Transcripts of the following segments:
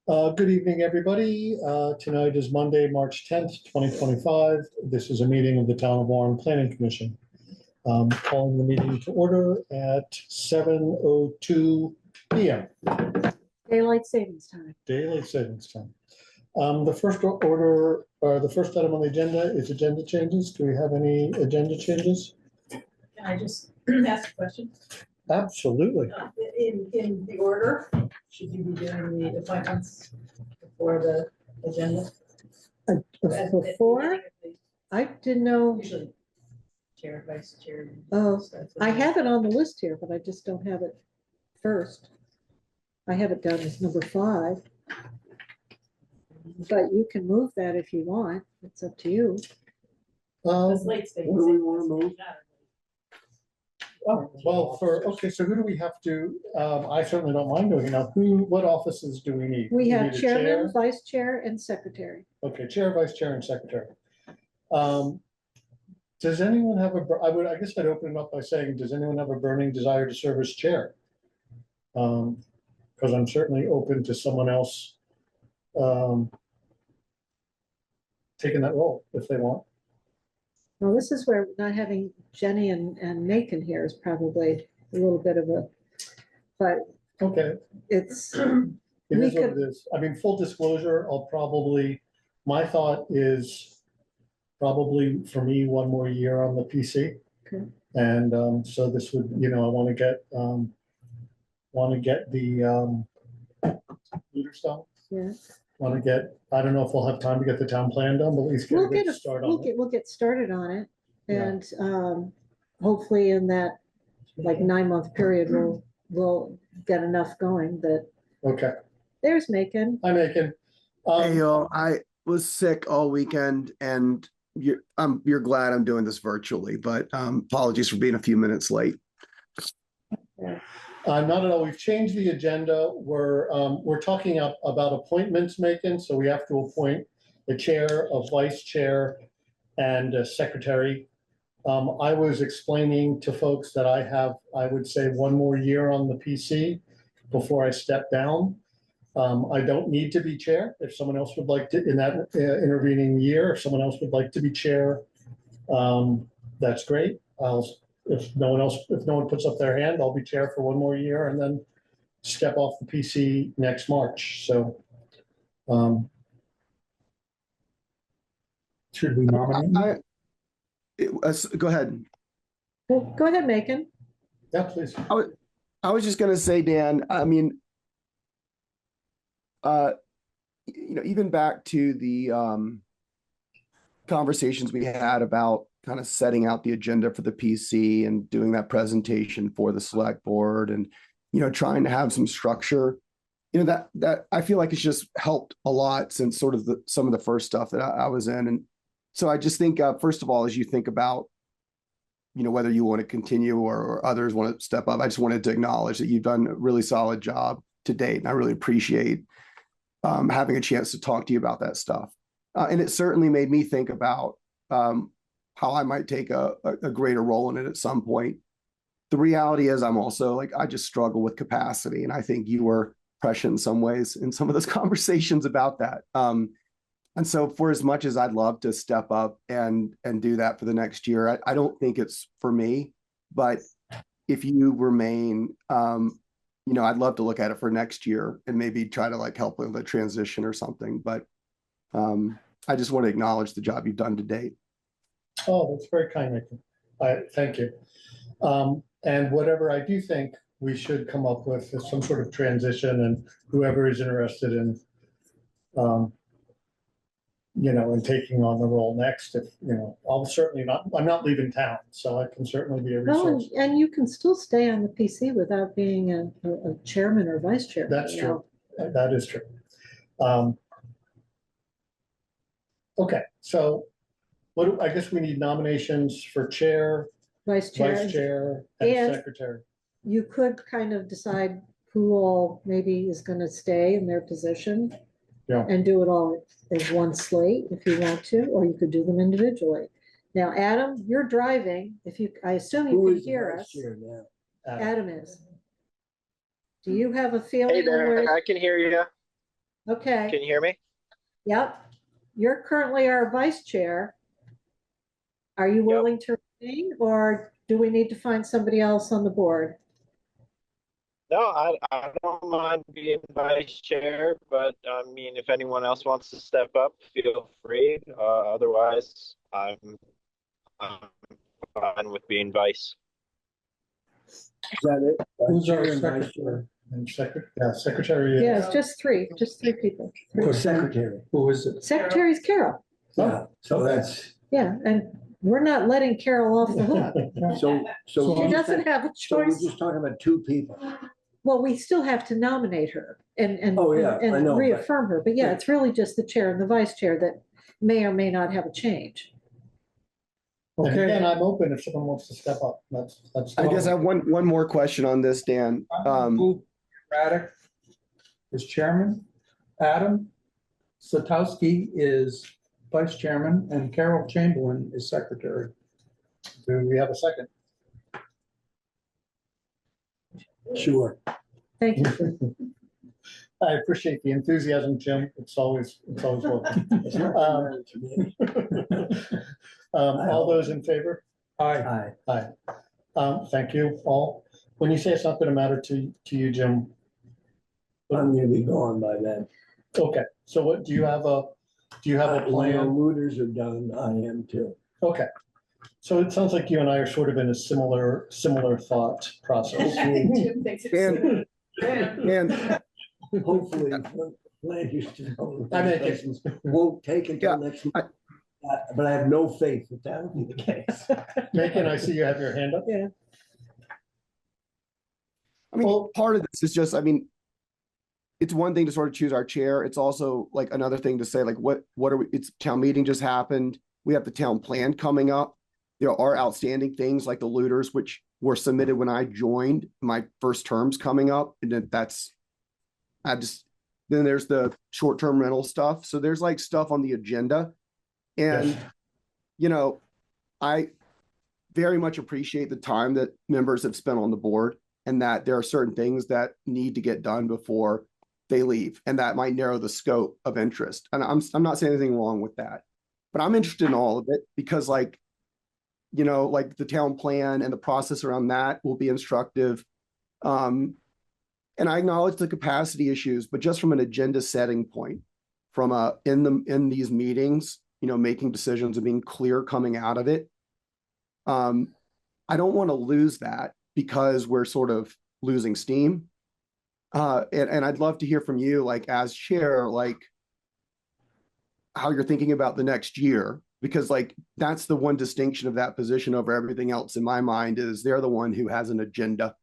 Good evening, everybody. Tonight is Monday, March 10th, 2025. This is a meeting of the Town of Warren Planning Commission. Calling the meeting to order at 7:02 p.m. Daylight savings time. Daylight savings time. The first order, or the first item on the agenda is agenda changes. Do we have any agenda changes? Can I just ask a question? Absolutely. In the order, should you be doing the appointments before the agenda? Before? I didn't know. Usually chair, vice chair. Oh, I have it on the list here, but I just don't have it first. I have it down as number 5. But you can move that if you want. It's up to you. It's late stage. What do we want to move? Well, okay, so who do we have to, I certainly don't mind doing it now. What offices do we need? We Do have need a chairman, chair? vice chair, and secretary. Okay, chair, vice chair, and secretary. Does anyone have I guess I'd open it up by saying, does anyone have a burning desire to serve as chair? Because I'm certainly open to someone else taking that role if they want. Well, this is where not having Jenny and Nathan here is probably a little bit of a, but Okay. it's, It We is what could- it is. I mean, full disclosure, my thought is probably for me, one more year on the PC. Okay. And so this would, I want to get the meter stone. yeah. I don't know if we'll have time to get the town plan done, but at least get a good start on it. We'll get started on it. Yeah. And hopefully in that like 9-month period, we'll get enough going that Okay, there's Macon. hi, Macon. Hey, y'all, I was sick all weekend and you're glad I'm doing this virtually, but apologies for being a few minutes late. Not at all. We've changed the agenda. We're talking about appointments, Macon, so we have to appoint the chair, a vice chair, and a secretary. I was explaining to folks that I would say, one more year on the PC before I step down. I don't need to be chair. If someone else would like to, in that intervening year, if someone else would like to be chair, that's great. If no one puts up their hand, I'll be chair for one more year and then step off the PC next March. So, should we nominate? Go ahead. Well, go ahead, Macon. Yeah, please. I was just gonna say, Dan, I mean, even back to the conversations we had about kind of setting out the agenda for the PC and doing that presentation for the select board and, trying to have some structure, that I feel like it's just helped a lot since sort of some of the first stuff that I was in. And so I just think, first of all, as you think about, whether you want to continue or others want to step up, I just wanted to acknowledge that you've done a really solid job to date. And I really appreciate having a chance to talk to you about that stuff. And it certainly made me think about how I might take a greater role in it at some point. The reality is I'm also I just struggle with capacity. And I think you were prescient in some ways in some of those conversations about that. And so for as much as I'd love to step up and do that for the next year, I don't think it's for me, but if you remain, I'd love to look at it for next year and maybe try to help with the transition or something. But I just want to acknowledge the job you've done to date. Oh, that's very kind, Macon. Thank you. And whatever I do think we should come up with is some sort of transition, and whoever is interested in, in taking on the role next, I'm not leaving town, so I can certainly be a resource. Oh, and you can still stay on the PC without being a chairman or vice chairman. That's true. That is true. Okay, so I guess we need nominations for chair, Vice chair. vice chair, and And- secretary. You could kind of decide who all maybe is going to stay in their position. Yeah. And do it all as one slate if you want to, or you could do them individually. Now, Adam, you're driving. I assume you can hear us. Adam is. Do you have a feeling? Hey there, I can hear you. Okay, Can you hear me? yep. You're currently our vice chair. Are you willing to remain, or do we need to find somebody else on the board? No, I don't mind being vice chair, but I mean, if anyone else wants to step up, feel free. Otherwise, I'm fine with being vice. Is that it? Who's our Chair and vice secretary? And secretary. Yeah, it's just three people. chair? Or secretary? Who is it? Secretary's Carol. Yeah, so that's, Yeah, and we're not letting Carol off the hook. so, She so. doesn't have a So we're choice. just talking about two people. Well, we still have to nominate her and Oh, yeah, I and know, but- reaffirm her. But yeah, it's really just the chair and the vice chair that may or may not have a change. And Okay. again, I'm open if someone wants to step up. That's. I guess I have one more question on this, Dan. Move Raddick is chairman, Adam Satowski is vice chairman, and Carol Chamberlain is secretary. Do we have a second? Sure. Thank you. I appreciate the enthusiasm, Jim. It's always welcome. It's not matter to me. All those in favor? Aye. Aye. Thank you all. When you say it's not gonna matter to you, Jim, I'm gonna be gone by then. okay, so what, do you have a When the plan? looters are done, I am too. Okay, so it sounds like you and I are sort of in a similar thought process. Jim thinks it's And- soon. Yeah. And Hopefully, land use development I make it. regulations won't take until next month. But I have no faith that that will be the case. Macon, I see you have your hand up. I mean, Well- part of this is just, I mean, it's one thing to sort of choose our chair. It's also like another thing to say, like, what are we, it's town meeting just happened. We have the town plan coming up. There are outstanding things like the looters, which were submitted when I joined, my first term's coming up. And then then there's the short-term rental stuff. So there's like stuff on the agenda. And, Yes. you know, I very much appreciate the time that members have spent on the board and that there are certain things that need to get done before they leave. And that might narrow the scope of interest. And I'm not saying anything wrong with that, but I'm interested in all of it because like, you know, like the town plan and the process around that will be instructive. And I acknowledge the capacity issues, but just from an agenda setting point, from in these meetings, you know, making decisions and being clear coming out of it. I don't want to lose that because we're sort of losing steam. And I'd love to hear from you, like as chair, like how you're thinking about the next year, because like that's the one distinction of that position over everything else in my mind is they're the one who has an agenda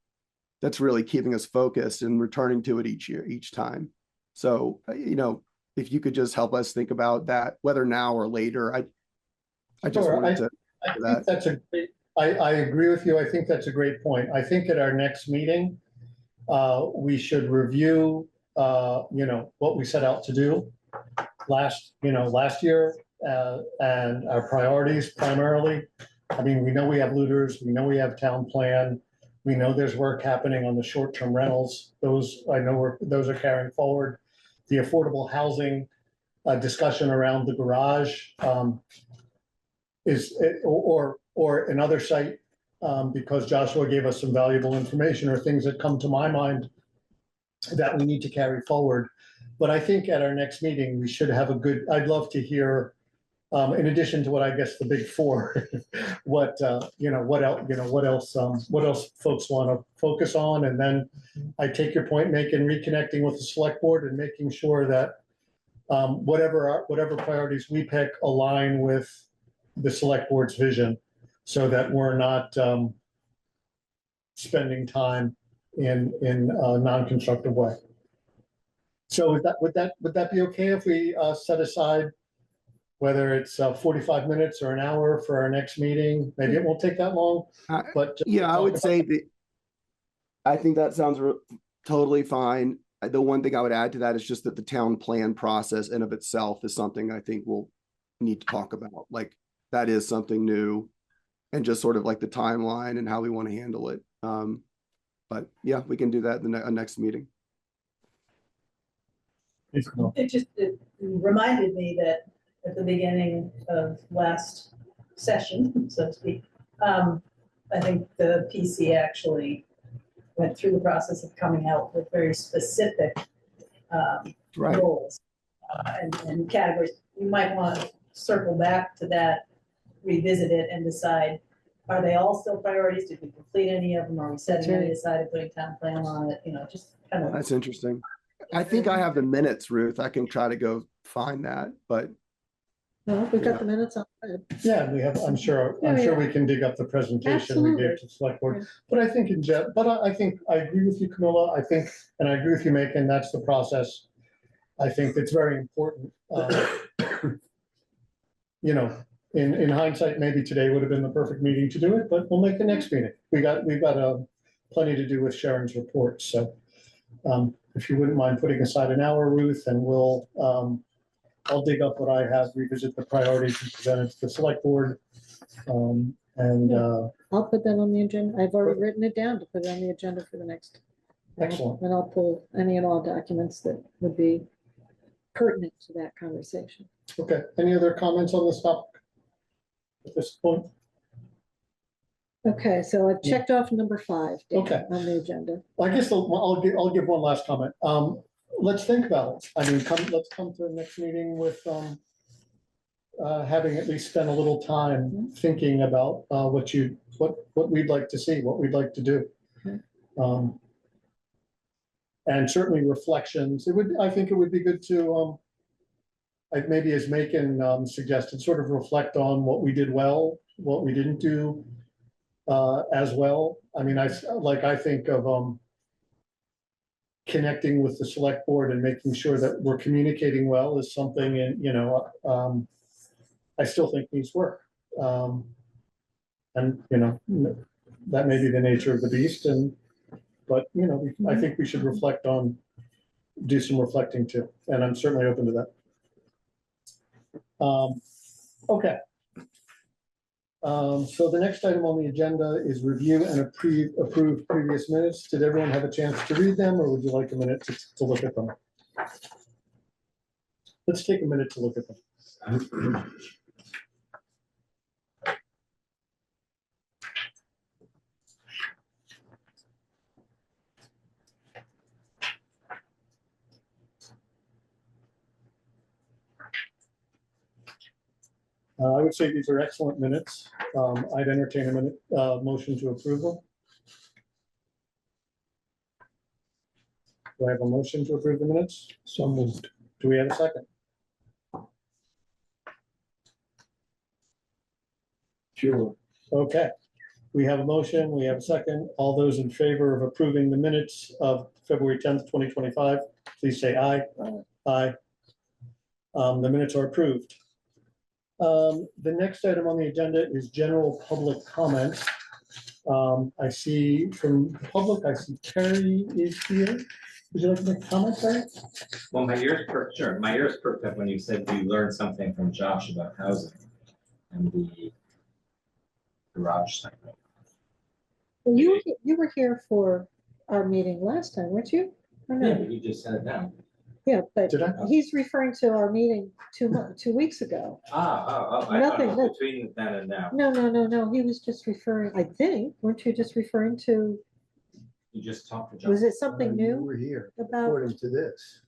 that's really keeping us focused and returning to it each year, each time. So, you know, if you could just help us think about that, whether now or later, I just Sure, wanted to. I that. think that's a great, I agree with you. I think that's a great point. I think at our next meeting, we should review, you know, what we set out to do last year, and our priorities primarily. I mean, we know we have looters, we know we have town plan, we know there's work happening on the short-term rentals. Those, I know those are carrying forward. The affordable housing discussion around the garage is, or another site, because Joshua gave us some valuable information or things that come to my mind that we need to carry forward. But I think at our next meeting, we should have I'd love to hear, in addition to what I guess the big four, what else folks want to focus on. And then I take your point, making reconnecting with the select board and making sure that whatever priorities we pick align with the select board's vision, so that we're not spending time in a non-constructive way. So would that be okay if we set aside, whether it's 45 minutes or an hour for our next meeting? Maybe it won't take that long, but. Yeah, I would say that I think that sounds totally fine. The one thing I would add to that is just that the town plan process in of itself is something I think we'll need to talk about. Like that is something new and just sort of like the timeline and how we want to handle it. But yeah, we can do that in the next meeting. It reminded me that at the beginning of last session, so to speak, I think the PC actually went through the process of coming out with very specific Right. goals and categories. You might want to circle back to that, revisit it and decide, are they all still priorities? Did we complete any of them? Are we setting any aside and putting town plan on it? You know, just kind of. That's interesting. I think I have the minutes, Ruth. I can try to go find that, but No, we've got the minutes on. Yeah, we have, I'm sure we can dig up the presentation we gave to the select board. But I think I think, I agree with you, Camilla. I think, and I agree with you, Macon, that's the process. I think it's very important. You know, in hindsight, maybe today would have been the perfect meeting to do it, but we'll make the next meeting. We've got plenty to do with Sharon's report, so if you wouldn't mind putting aside an hour, Ruth, and we'll, I'll dig up what I have, revisit the priorities and present it to the select board. I'll put that on the agenda. I've already written it down to put it on the agenda for the next. Excellent. And I'll pull any and all documents that would be pertinent to that conversation. Okay, any other comments on this topic at this point? Okay, so I've checked off number 5 Dan, Okay. on the agenda. I guess I'll give one last comment. Let's think about it. I mean, let's come to the next meeting with having at least spent a little time thinking about what we'd like to see, what we'd like to do. And certainly reflections. I think it would be good to maybe, as Macon suggested, sort of reflect on what we did well, what we didn't do as well. I mean, I think of connecting with the select board and making sure that we're communicating well is something, and, you know, I still think needs work. And, you know, that may be the nature of the beast, but, you know, I think we should do some reflecting too, and I'm certainly open to that. Okay. So the next item on the agenda is review and approve previous minutes. Did everyone have a chance to read them, or would you like a minute to look at them? Let's take a minute to look at them. I would say these are excellent minutes. I'd entertain a motion to approve them. Do I have a motion to approve the minutes? So moved. Do we have a second? Sure. Okay. We have a motion. We have a second. All those in favor of approving the minutes of February 10th, 2025, please say aye. Aye. The minutes are approved. The next item on the agenda is general public comments. I see from the public, I see Terry is here. Would you like to make a comment, Terry? Well, my ears perked, sure, my ears perked up when you said you learned something from Josh about housing and the garage segment. Well, you were here for our meeting last time, weren't you? Or Yeah, no? but you just said it now. Yeah, but Did I? he's referring to our meeting 2 weeks ago. I thought Nothing, it was between then and now. No, he was just referring, I think, weren't you just referring to, You just talked to Josh. was it something You new were here, about? according to this.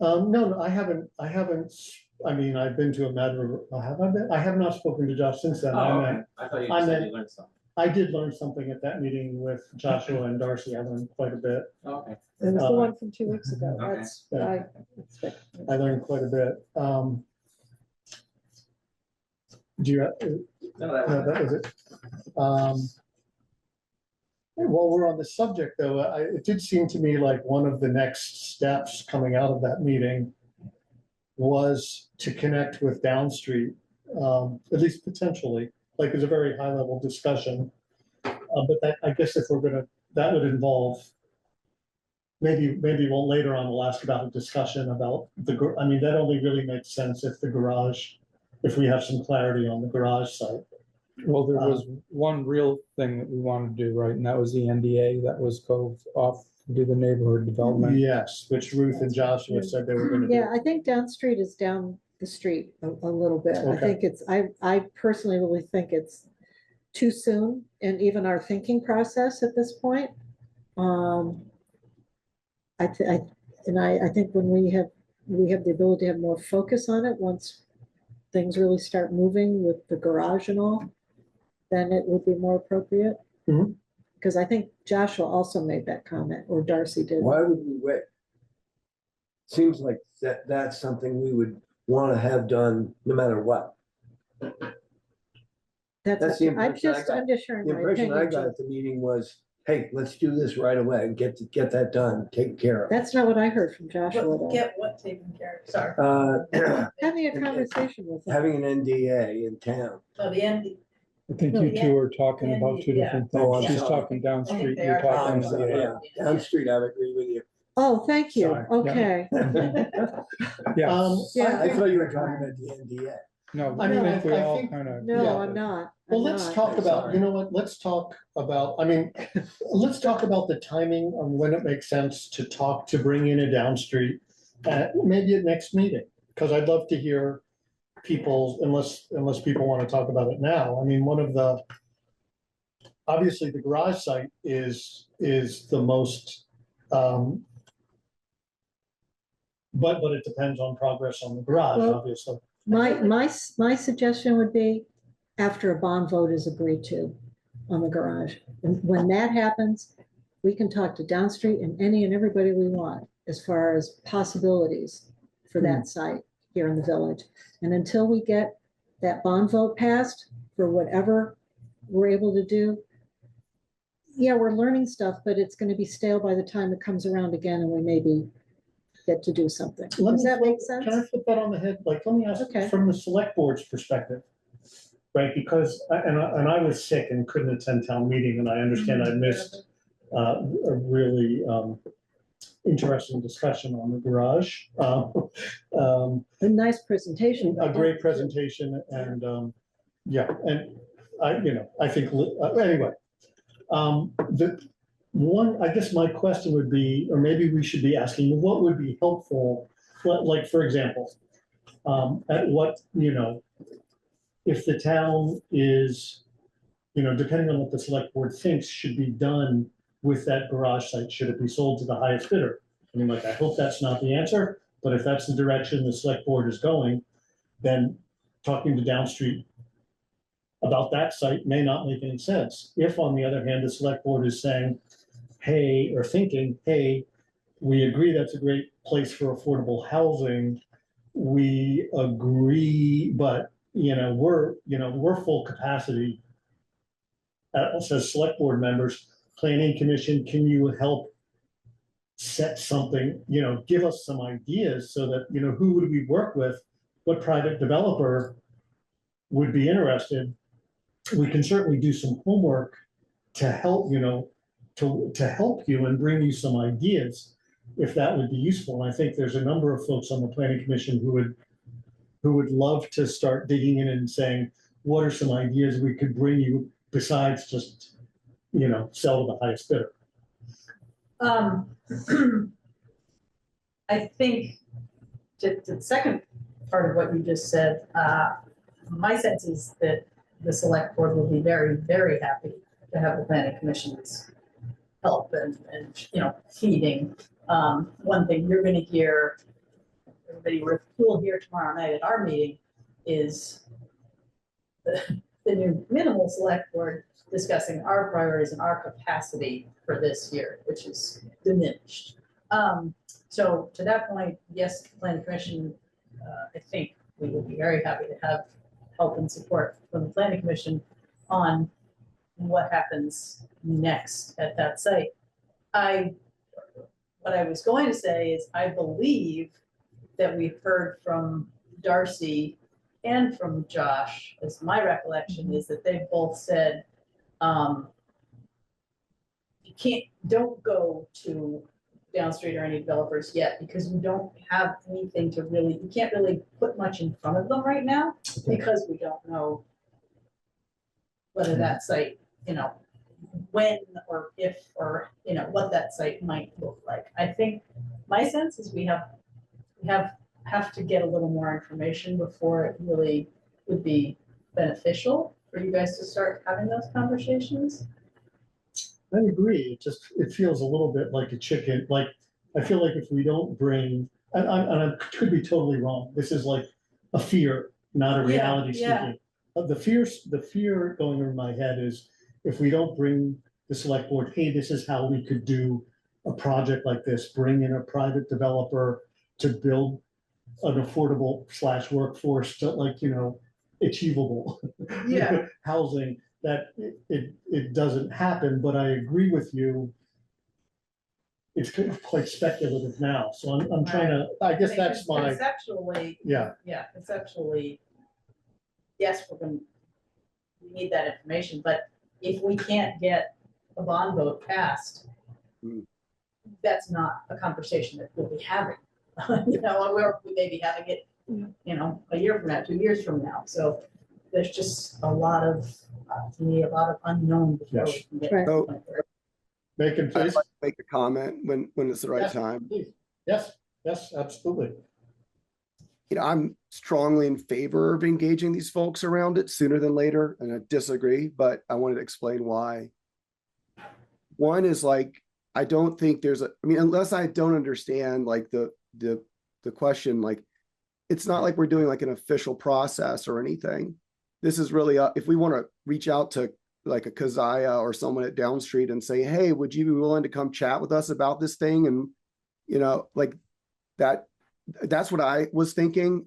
No, I haven't, I mean, I've been to a matter of, have I been? I have not spoken to Josh since then. Oh, okay. I thought you I just said meant- you learned something. I did learn something at that meeting with Joshua and Darcy. I learned quite a bit. Oh, okay. It was the one from 2 weeks ago, Okay. that's, Yeah. I expect. I learned quite a bit. Do you, No, that no, was that was it. While we're on the subject, though, it did seem to me like one of the next steps coming out of that meeting was to connect with Down Street, at least potentially. Like, it's a very high level discussion. But that, I guess if we're gonna, that would involve, maybe later on we'll ask about a discussion about I mean, that only really makes sense if the garage, if we have some clarity on the garage site. Well, there was one real thing that we wanted to do, right, and that was the NDA, that was go off to do the neighborhood development. Yes, which Ruth and Joshua said they were gonna do. Yeah, I think down street is down the street a little bit. I Okay. think it's, I personally really think it's too soon in even our thinking process at this point. I think when we have the ability to have more focus on it, once things really start moving with the garage and all, then it would be more appropriate. Mhm. Because I think Joshua also made that comment, or Darcy did. Why would we wait? Seems like that's something we would want to have done no matter what. That's the I'm impression I just, got. I'm just sharing The my impression I opinion. got at the meeting was, hey, let's do this right away and get that done, taken care of. That's not what I heard from Joshua though. Get what taken care of, sorry. Having a conversation with him. Having an NDA in town. So the end, I think No, you two are talking about two yeah. different Oh, I'm things. She's sorry. talking down I think street, they you're are talking. talking Yeah, down street, I would agree with you. Oh, thank you. Sorry, yeah. Okay. Yeah, Yeah. I thought you were talking about the NDA. no, I I mean, think we I all think- kind of. No, Yeah. I'm not. Well, I'm let's not. talk about, Sorry. you know what, let's talk about, I mean, let's talk about the timing on when it makes sense to bring in a down street. Maybe at next meeting, because I'd love to hear people, unless people want to talk about it now. I mean, obviously the garage site is the most, but it depends on progress on the garage, Well, obviously. My suggestion would be after a bond vote is agreed to on the garage. And when that happens, we can talk to Down Street and any and everybody we want as far as possibilities for that site here in the village. And until we get that bond vote passed for whatever we're able to do, yeah, we're learning stuff, but it's going to be stale by the time it comes around again and we maybe get to do something. Does that make sense? Can I flip that on the head? Like, let me ask, Okay. from the select board's perspective, right? Because, and I was sick and couldn't attend town meeting, and I understand I missed a really interesting discussion on the garage. A nice presentation. A great presentation, and yeah, and I think, anyway. I guess my question would be, or maybe we should be asking, what would be helpful? Like, for example, at what, if the town is, depending on what the select board thinks should be done with that garage site, should it be sold to the highest bidder? I mean, like, I hope that's not the answer, but if that's the direction the select board is going, then talking to Down Street about that site may not make any sense. If, on the other hand, the select board is saying, hey, or thinking, hey, we agree that's a great place for affordable housing. We agree, but, we're full capacity. As select board members, planning commission, can you help set something, give us some ideas so that, who would we work with? What private developer would be interested? We can certainly do some homework to help, to help you and bring you some ideas, if that would be useful. And I think there's a number of folks on the planning commission who would love to start digging in and saying, what are some ideas we could bring you besides just, sell to the highest bidder? I think the second part of what you just said, my sense is that the select board will be very, very happy to have the planning commission's help and feeding. One thing you're gonna hear, everybody will hear tomorrow night at our meeting, is the new minimal select board discussing our priorities and our capacity for this year, which is diminished. So to that point, yes, the planning commission, I think we would be very happy to have help and support from the planning commission on what happens next at that site. What I was going to say is I believe that we've heard from Darcy and from Josh, as my recollection is that they both said, don't go to Down Street or any developers yet, because we don't have anything to really, we can't really put much in front of them right now, because we don't know whether that site, when or if, or, what that site might look like. I think my sense is we have to get a little more information before it really would be beneficial for you guys to start having those conversations. I agree. It feels a little bit like a chicken, like, I feel like if we don't bring, and I could be totally wrong. This is like a fear, not a Yeah, reality yeah. speaking. The fear going over my head is if we don't bring the select board, hey, this is how we could do a project like this, bring in a private developer to build an affordable / workforce to, like, achievable Yeah. housing, that it doesn't happen, but I agree with you. It's quite speculative now, so I'm trying to, I guess that's my, Conceptually, yeah, conceptually, yes, we need that information, but if we can't get a bond vote passed, Hmm. that's not a conversation that we'll be having. We may be having it, a year from now, 2 years from now, so there's just a lot of, to me, a lot of unknown before we Yes. can get. Right. to the point where- Bacon, I'd please. like to make a comment when it's the right Yes, time. please. Yes, absolutely. I'm strongly in favor of engaging these folks around it sooner than later, and I disagree, but I wanted to explain why. One is like, I don't think there's unless I don't understand like the question, like, it's not like we're doing like an official process or anything. This is really, if we want to reach out to like a Keziah or someone at Down Street and say, hey, would you be willing to come chat with us about this thing? And, like that's what I was thinking.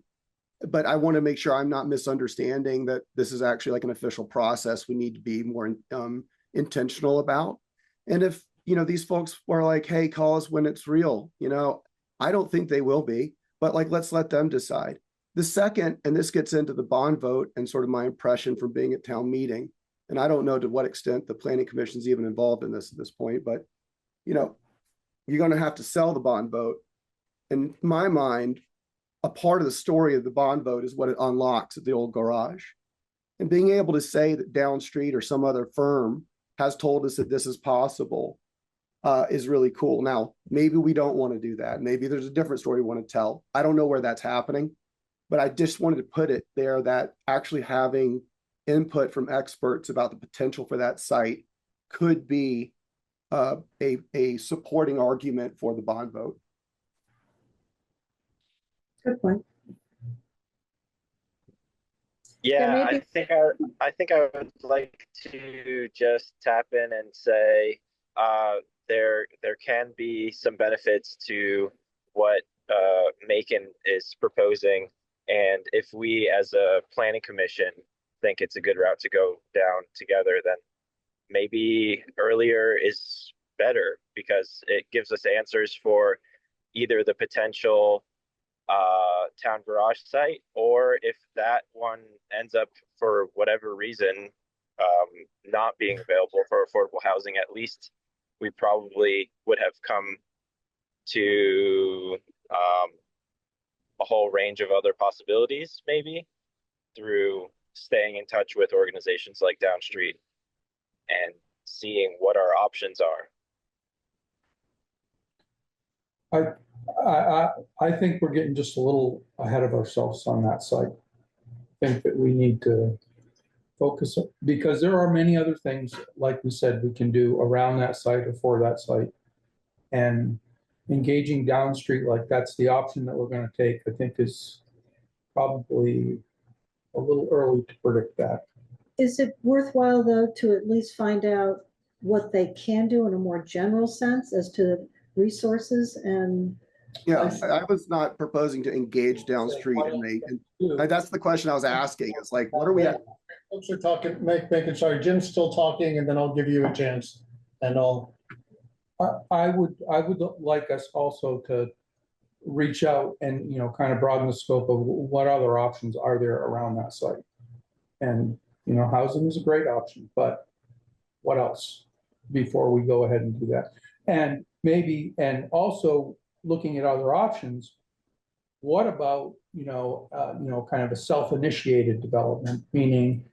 But I want to make sure I'm not misunderstanding that this is actually like an official process we need to be more intentional about. And if, these folks are like, hey, call us when it's real, I don't think they will be, but like, let's let them decide. The second, and this gets into the bond vote and sort of my impression from being at town meeting, and I don't know to what extent the planning commission is even involved in this at this point, but, you're going to have to sell the bond vote. In my mind, a part of the story of the bond vote is what it unlocks at the old garage. And being able to say that Down Street or some other firm has told us that this is possible is really cool. Now, maybe we don't want to do that. Maybe there's a different story we want to tell. I don't know where that's happening, but I just wanted to put it there that actually having input from experts about the potential for that site could be a supporting argument for the bond vote. Good point. Yeah, maybe- I think I would like to just tap in and say there can be some benefits to what Macon is proposing, and if we as a planning commission think it's a good route to go down together, then maybe earlier is better because it gives us answers for either the potential town garage site, or if that one ends up for whatever reason not being available for affordable housing, at least we probably would have come to a whole range of other possibilities, maybe through staying in touch with organizations like Down Street and seeing what our options are. I think we're getting just a little ahead of ourselves on that site. I think that we need to focus, because there are many other things, like we said, we can do around that site or for that site. And engaging Down Street, like that's the option that we're going to take, I think is probably a little early to predict that. Is it worthwhile, though, to at least find out what they can do in a more general sense as to resources and? Yeah, I was not proposing to engage Down Street and that's the question I was asking. It's like, what are we at? Folks are talking, Macon, sorry, Jim's still talking, and then I'll give you a chance, and I'll. I would like us also to reach out and, kind of broaden the scope of what other options are there around that site. And, housing is a great option, but what else before we go ahead and do that? And maybe, and also looking at other options, what about, kind of a self-initiated development, meaning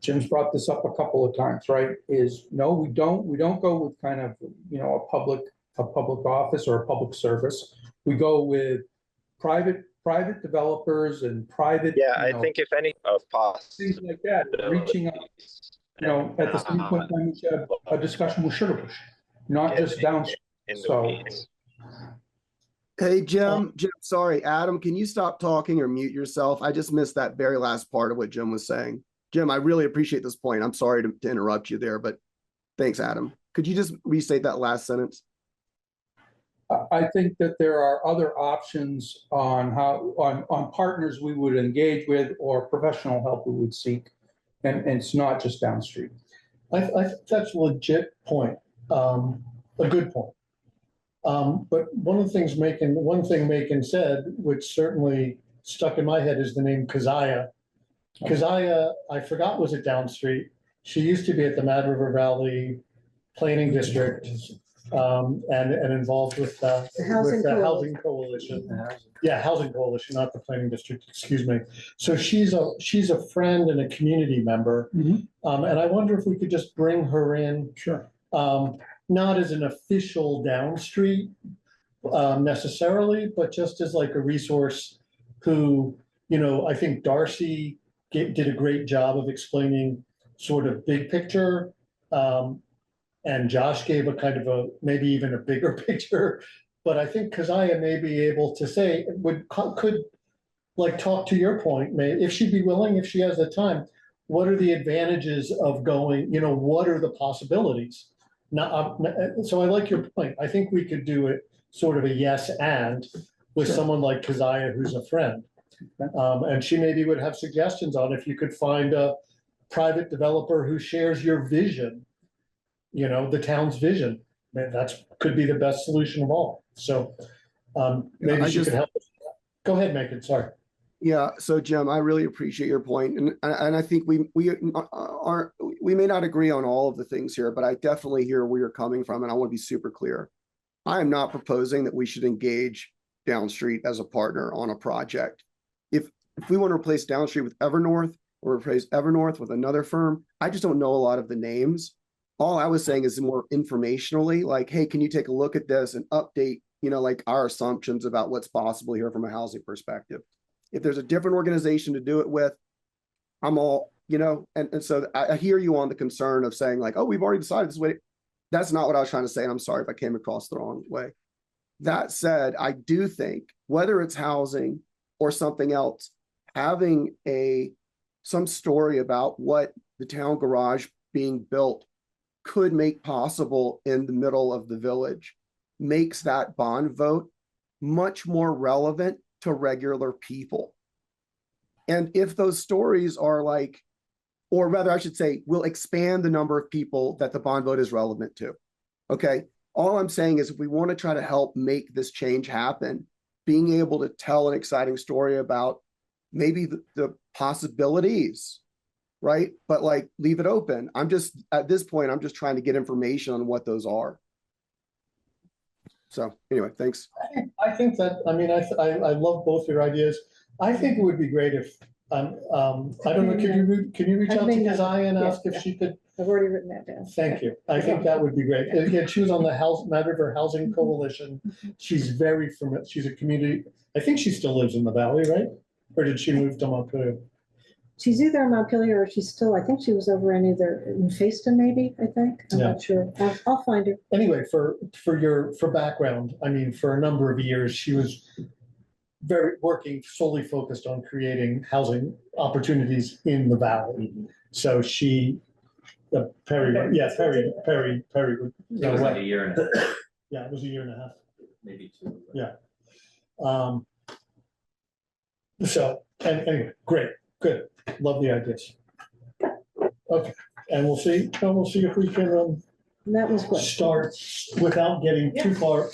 Jim's brought this up a couple of times, right? Is no, we don't go with kind of, a public office or a public service. We go with private developers and private. Yeah, I think if any of Things like that, reaching out, at the same point, when we should have a discussion with Sugar Bush, not just downstream. in the So- weeds. Hey, Jim, sorry, Adam, can you stop talking or mute yourself? I just missed that very last part of what Jim was saying. Jim, I really appreciate this point. I'm sorry to interrupt you there, but thanks, Adam. Could you just restate that last sentence? I think that there are other options on on partners we would engage with or professional help we would seek. And it's not just downstream. I think that's a legit point, a good point. But one thing Macon said, which certainly stuck in my head, is the name Keziah. Keziah, I forgot, was it Down Street? She used to be at the Mad River Valley Planning District, and involved with the Housing Coalition. Yeah, Housing Coalition, not the Planning District, excuse me. So she's a friend and a community member. Mhm. And I wonder if we could just bring her in. Sure. Not as an official Down Street necessarily, but just as like a resource who, I think Darcy did a great job of explaining sort of big picture. And Josh gave a kind of maybe even a bigger picture. But I think Keziah may be able to say, could like talk to your point, if she'd be willing, if she has the time, what are the advantages of going, what are the possibilities? Now, so I like your point. I think we could do it sort of a yes and with Sure. someone like Keziah, who's a friend. And she maybe would have suggestions on if you could find a private developer who shares your vision, the town's vision. That's could be the best solution of all. So maybe she could help us. Go ahead, Megan, sorry. Yeah, so Jim, I really appreciate your point, and I think we may not agree on all of the things here, but I definitely hear where you're coming from, and I want to be super clear. I am not proposing that we should engage Downstreet as a partner on a project. If we want to replace Downstreet with Evernorth or replace Evernorth with another firm, I just don't know a lot of the names. All I was saying is more informationally, like, hey, can you take a look at this and update, like our assumptions about what's possible here from a housing perspective. If there's a different organization to do it with, I'm all, and so I hear you on the concern of saying like, oh, we've already decided this way. That's not what I was trying to say. And I'm sorry if I came across the wrong way. That said, I do think whether it's housing or something else, having some story about what the town garage being built could make possible in the middle of the village makes that bond vote much more relevant to regular people. And if those stories are like, or rather I should say, will expand the number of people that the bond vote is relevant to. Okay. All I'm saying is if we want to try to help make this change happen, being able to tell an exciting story about maybe the possibilities, right? But like leave it open. At this point, I'm just trying to get information on what those are. So anyway, thanks. I think that, I love both your ideas. I think it would be great if, I don't know, can you reach out to Keziah and ask if she could? I've already written that down. Thank you. I think that would be great. And again, she was on the Mad River Housing Coalition. She's very familiar. She's a community. I think she still lives in the valley, right? Or did she move to Montpelier? She's either in Montpelier or she's still, I think she was over in Facein, maybe, I think. I'm Yeah. not sure. I'll find her. Anyway, for background, for a number of years, she was working solely focused on creating housing opportunities in the valley. So Perry would. It was like a year and a half, Yeah, it was a year and a half. maybe two. Yeah. So, and anyway, great, good, love the ideas. Okay, and we'll see if we can And that was what? start without getting too far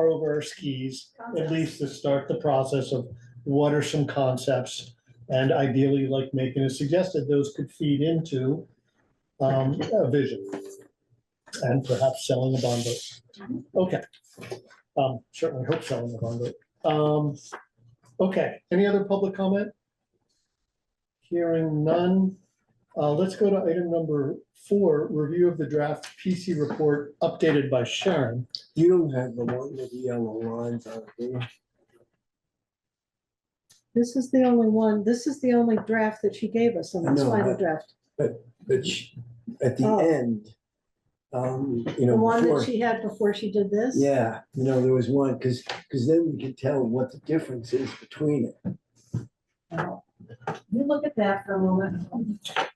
over our skis, at least to start the process of what are some concepts. And ideally, like Macon has suggested, those could feed into a vision and perhaps selling a bond vote. Okay. Certainly hope selling a bond vote. Okay, any other public comment? Hearing none. Let's go to item number 4, review of the draft PC report updated by Sharon. You don't have the one with the yellow lines on it, do you? This is the only one, this is the only draft that she gave us on I this know, final but- draft. But at the Oh. end, you The know, one before, that she had before she did this? yeah, you know, there was one, because then we could tell what the difference is between it. Oh. You look at that for a moment.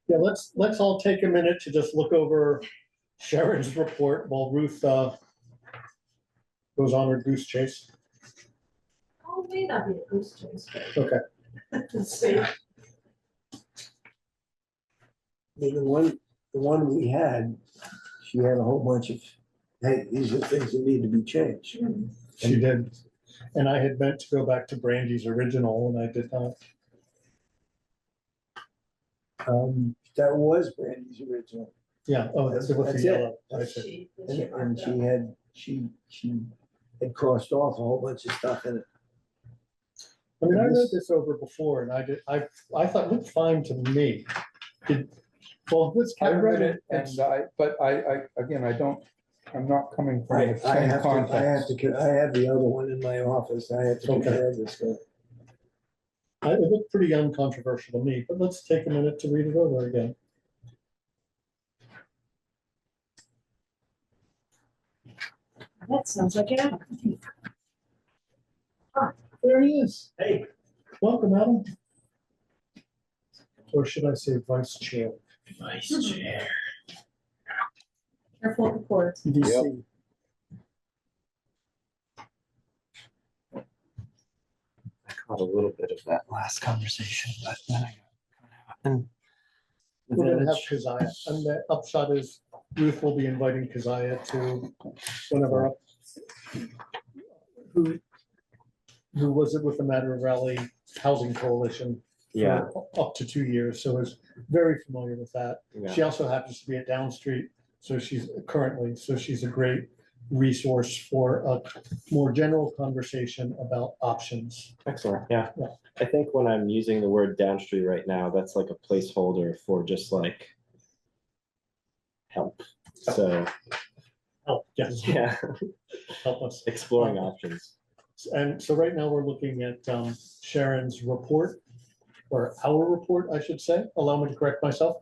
Yeah, let's all take a minute to just look over Sharon's report while Ruth goes on her goose chase. Oh, may not be a goose chase. Okay. Let's see. I mean, the one we had, she had a whole bunch of, hey, these are things that need to be changed. She did. And I had meant to go back to Brandy's original and I did not. That was Brandy's original. Yeah, oh, that's with the That's it. yellow. I see. She- And she and marked she up. had, she had crossed off a whole bunch of stuff in it. I mean, I read This- this over before and I thought it looked fine to me. Well, this. I read it it's- and but again, I'm not coming from the I same have to, context. I have the other one in my office. I have to Okay. compare this to. It looked pretty uncontroversial to me, but let's take a minute to read it over again. That sounds like it. There he is. Hey. Welcome, Adam. Or should I say vice chair? Vice chair. Careful of the cords. VC. I caught a little bit of that last conversation, but then I got caught out. We're gonna have Keziah, and the upshot is Ruth will be inviting Keziah to one of our, who was it with the Matter of Raleigh Housing Coalition? for Yeah. Up to 2 years, so is very familiar with that. Yeah. She also happens to be at Down Street, so she's a great resource for a more general conversation about options. Excellent, yeah. Yeah. I think when I'm using the word downstream right now, that's like a placeholder for just like help. So, Oh, yes, yeah, help us. exploring options. And so right now we're looking at Sharon's report, or our report, I should say. Allow me to correct myself.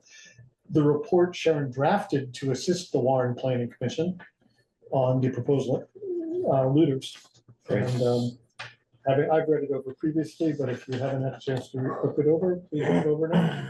The report Sharon drafted to assist the Warren Planning Commission on the proposal looters. Great. And I've read it over previously, but if you haven't had a chance to look it over, please look it over now.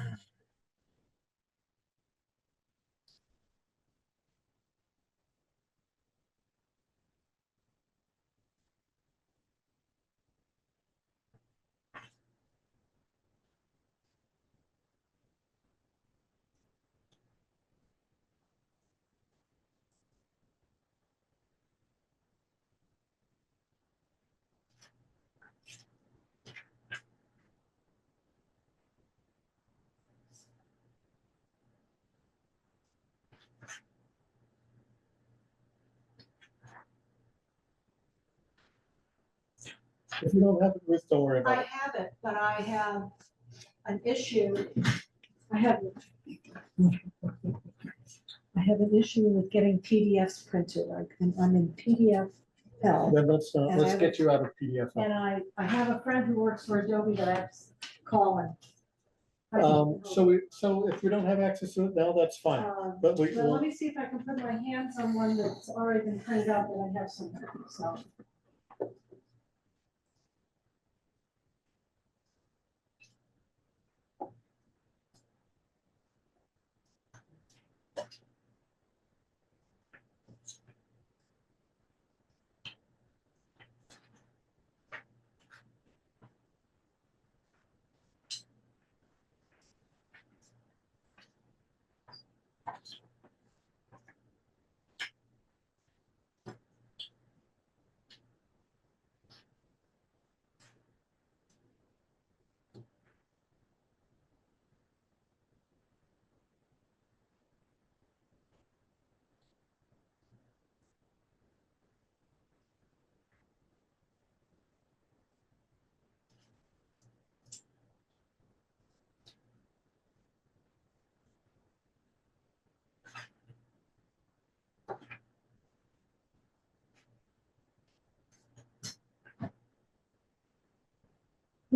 If you don't have it, Ruth, don't worry I about it. have it, but I have an issue. I have an issue with getting PDFs printed. I'm in PDF hell. Then let's And I get you out of PDF. And I have a friend who works for Adobe that I have to call and. So if we don't have access to it now, that's fine. But we Well, will. let me see if I can put my hands on one that's already been printed out that I have something, so.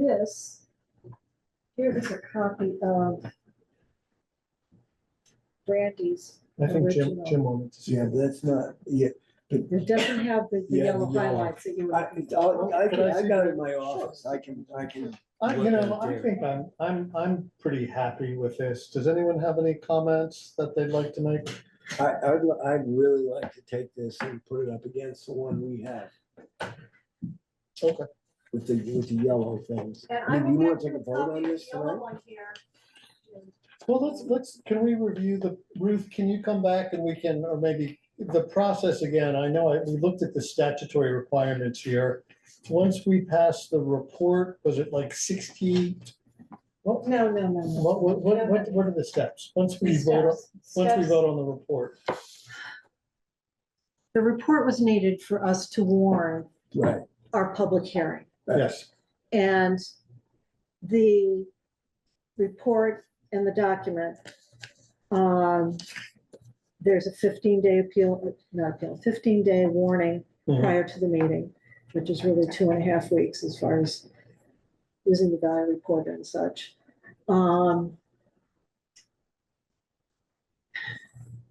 this, here is a copy of Brandy's I think original. Jim wanted to see. Yeah, but that's not, yeah. It doesn't have the Yeah, yellow the yellow. highlights that you. I got it in my office. I can. You know, I think I'm pretty happy with this. Does anyone have any comments that they'd like to make? I'd really like to take this and put it up against the one we have. Okay. With the yellow things. And I I mean, will do you wanna get take you a vote copy on of this the yellow tonight? one here. Well, can we review Ruth, can you come back and we can, or maybe the process again? I know we looked at the statutory requirements here. Once we pass the report, was it like 60? No, no, no, no. What are the steps? Once we vote, once we vote on the report. The report was needed for us to warn Right. our public hearing. Yes, And the report and the document, there's a 15-day appeal, not appeal, 15-day warning Mhm. prior to the meeting, which is really 2.5 weeks as far as using the value report and such.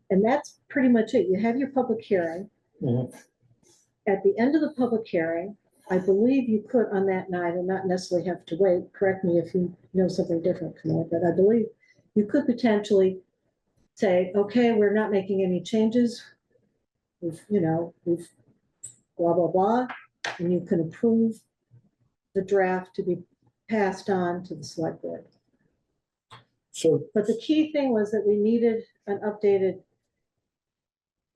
And that's pretty much it. You have your public hearing. Mhm. At the end of the public hearing, I believe you could on that night and not necessarily have to wait, correct me if you know something different, Camille, but I believe you could potentially say, okay, we're not making any changes. We've blah, blah, blah, and you can approve the draft to be passed on to the select board. so But the key thing was that we needed an updated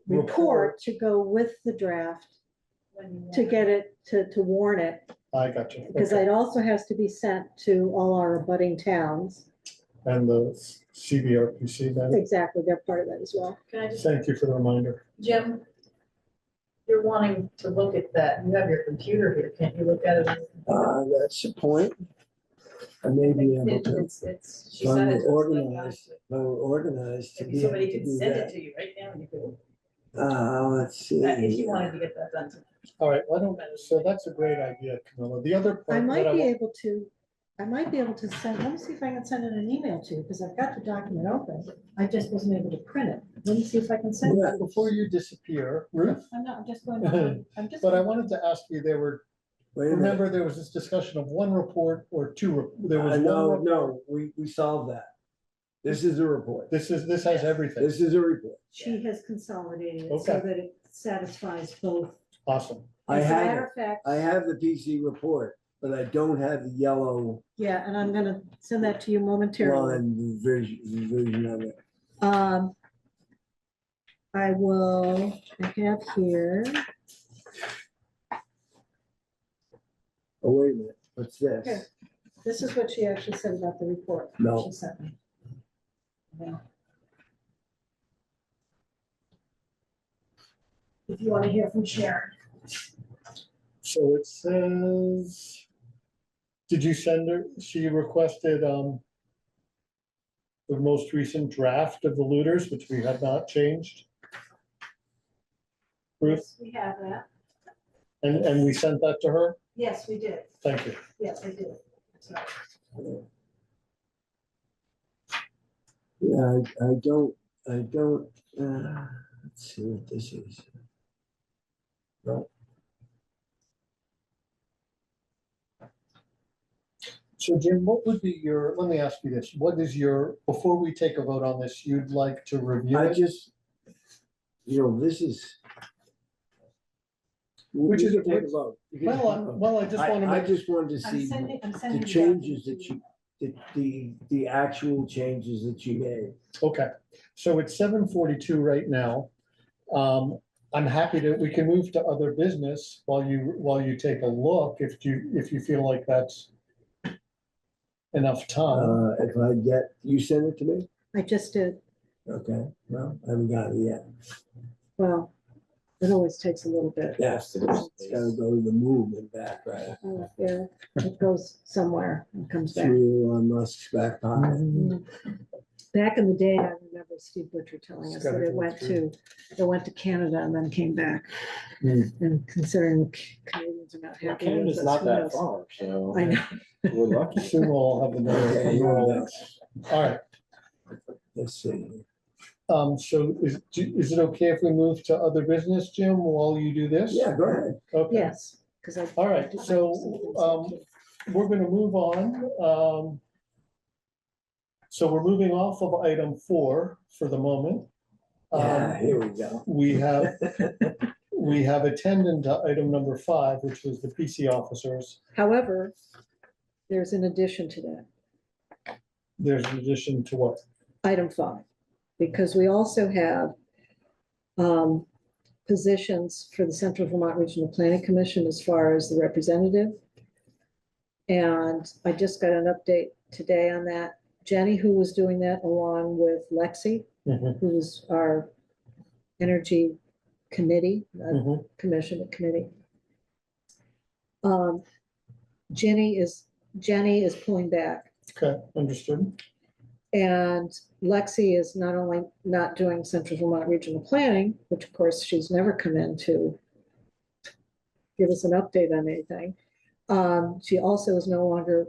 report to go with the draft to get it, to warn it. I got you. Because Okay. it also has to be sent to all our abutting towns. And the CBRPC then. Exactly, they're part of that as well. Can I just, Thank you for the reminder. Jim, you're wanting to look at that, you have your computer here, can't you look at it? That's the point. I may be able to, It's, she when said we're it's organized, when we're organized to Maybe be able somebody to could do send it that. to you right now, and you could, Let's see. if you wanted to get that done tonight. All right, so that's a great idea, Camilla. The other I part might that be able to send, let me see if I can send it an email to you, because I've got the document open. I just wasn't able to print it. Let me see if I can send it. before you disappear, Ruth, I'm not, I'm just going to, I'm just. but I wanted to ask you, Wait a minute. remember there was this discussion of one report or two, there was one No, report. no, we solved that. This is a report. This has everything. This is a report. She has consolidated it so Okay. that it satisfies both. Awesome. I As a have matter it. of fact, I have the PC report, but I don't have the yellow yeah, and I'm gonna send that to you momentarily. line version of it. I have here, Oh, wait a minute, what's Here. this? this is what she actually said about the report. No. She sent me. Yeah. If you want to hear from Sharon. So it says, did you send her, she requested, the most recent draft of the looters, which we have not changed? Ruth, Yes, we have that. and we sent that to her? Yes, we did. Thank you. Yes, I did. So, Yeah, I don't, let's see what this is. So Jim, what would be let me ask you this, what is before we take a vote on this, you'd like to review I it? just, this is. Which is We a can take good- vote. You can take a vote. Well, I just want to I make, just wanted to I'm see sending the the changes document that to you, the actual changes that you made. okay, so it's 7:42 right now. I'm happy we can move to other business while you take a look, if you feel like that's enough time. If I get, you send it to me? I just did. Okay, well, I haven't got it yet. Well, it always takes a little bit. Yes, it's gotta go to the move and back, right? Yeah, it goes somewhere and comes back. Through Elon Musk's back pocket. Back in the day, I remember Steve Butcher telling us that Gotta it go went through. to Canada and then came back. Hmm. And considering the Canadians are not Well, happy with Canada's us, not who that knows? far, so I know. we're lucky. Soon we'll all have the numbers Okay, from here we all. go. All right, Let's see. so is it okay if we move to other business, Jim, while you do this? Yeah, go ahead. Okay. Yes, because I. All right, I have so, some things there, too. We're gonna move on. So we're moving off of item 4 for the moment. Yeah, here we go. We have attended to item number 5, which was the PC officers. However, there's an addition to that, There's an addition to what? item 5, because we also have positions for the Central Vermont Regional Planning Commission as far as the representative. And I just got an update today on that. Jenny, who was doing that along with Lexi, Mhm, who's our energy committee, mhm. committee. Jenny is pulling back, Okay, understood. and Lexi is not only not doing Central Vermont Regional Planning, which of course she's never come in to give us an update on anything. She also is no longer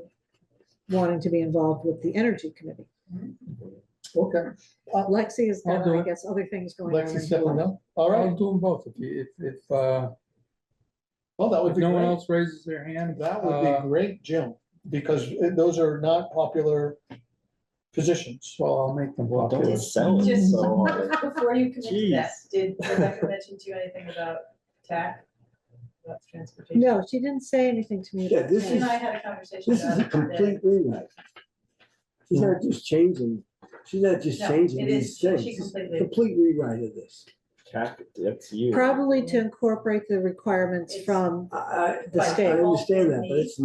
wanting to be involved with the energy committee. Okay, Lexi has I'll got, do I it. guess, other things going on. Lexi in stepping her life. down. All I'll right, do them both if well, that would if be no one great. else raises their hand. That would be great, Jim, because those are not popular positions. Well, I'll make them Well, don't popular. sell it Just so hard. before you commit to that, Jeez. did Rebecca mention to you anything about TAC? About transportation? No, she didn't say anything to me. Yeah, about this that. She and I had a conversation This is about a it today. complete rewrite. She's not just changing, she's not just No, changing it these is, she things. completely, Complete rewrite of this. That's you. Probably to incorporate the requirements It's- from, I The state. understand that, but it's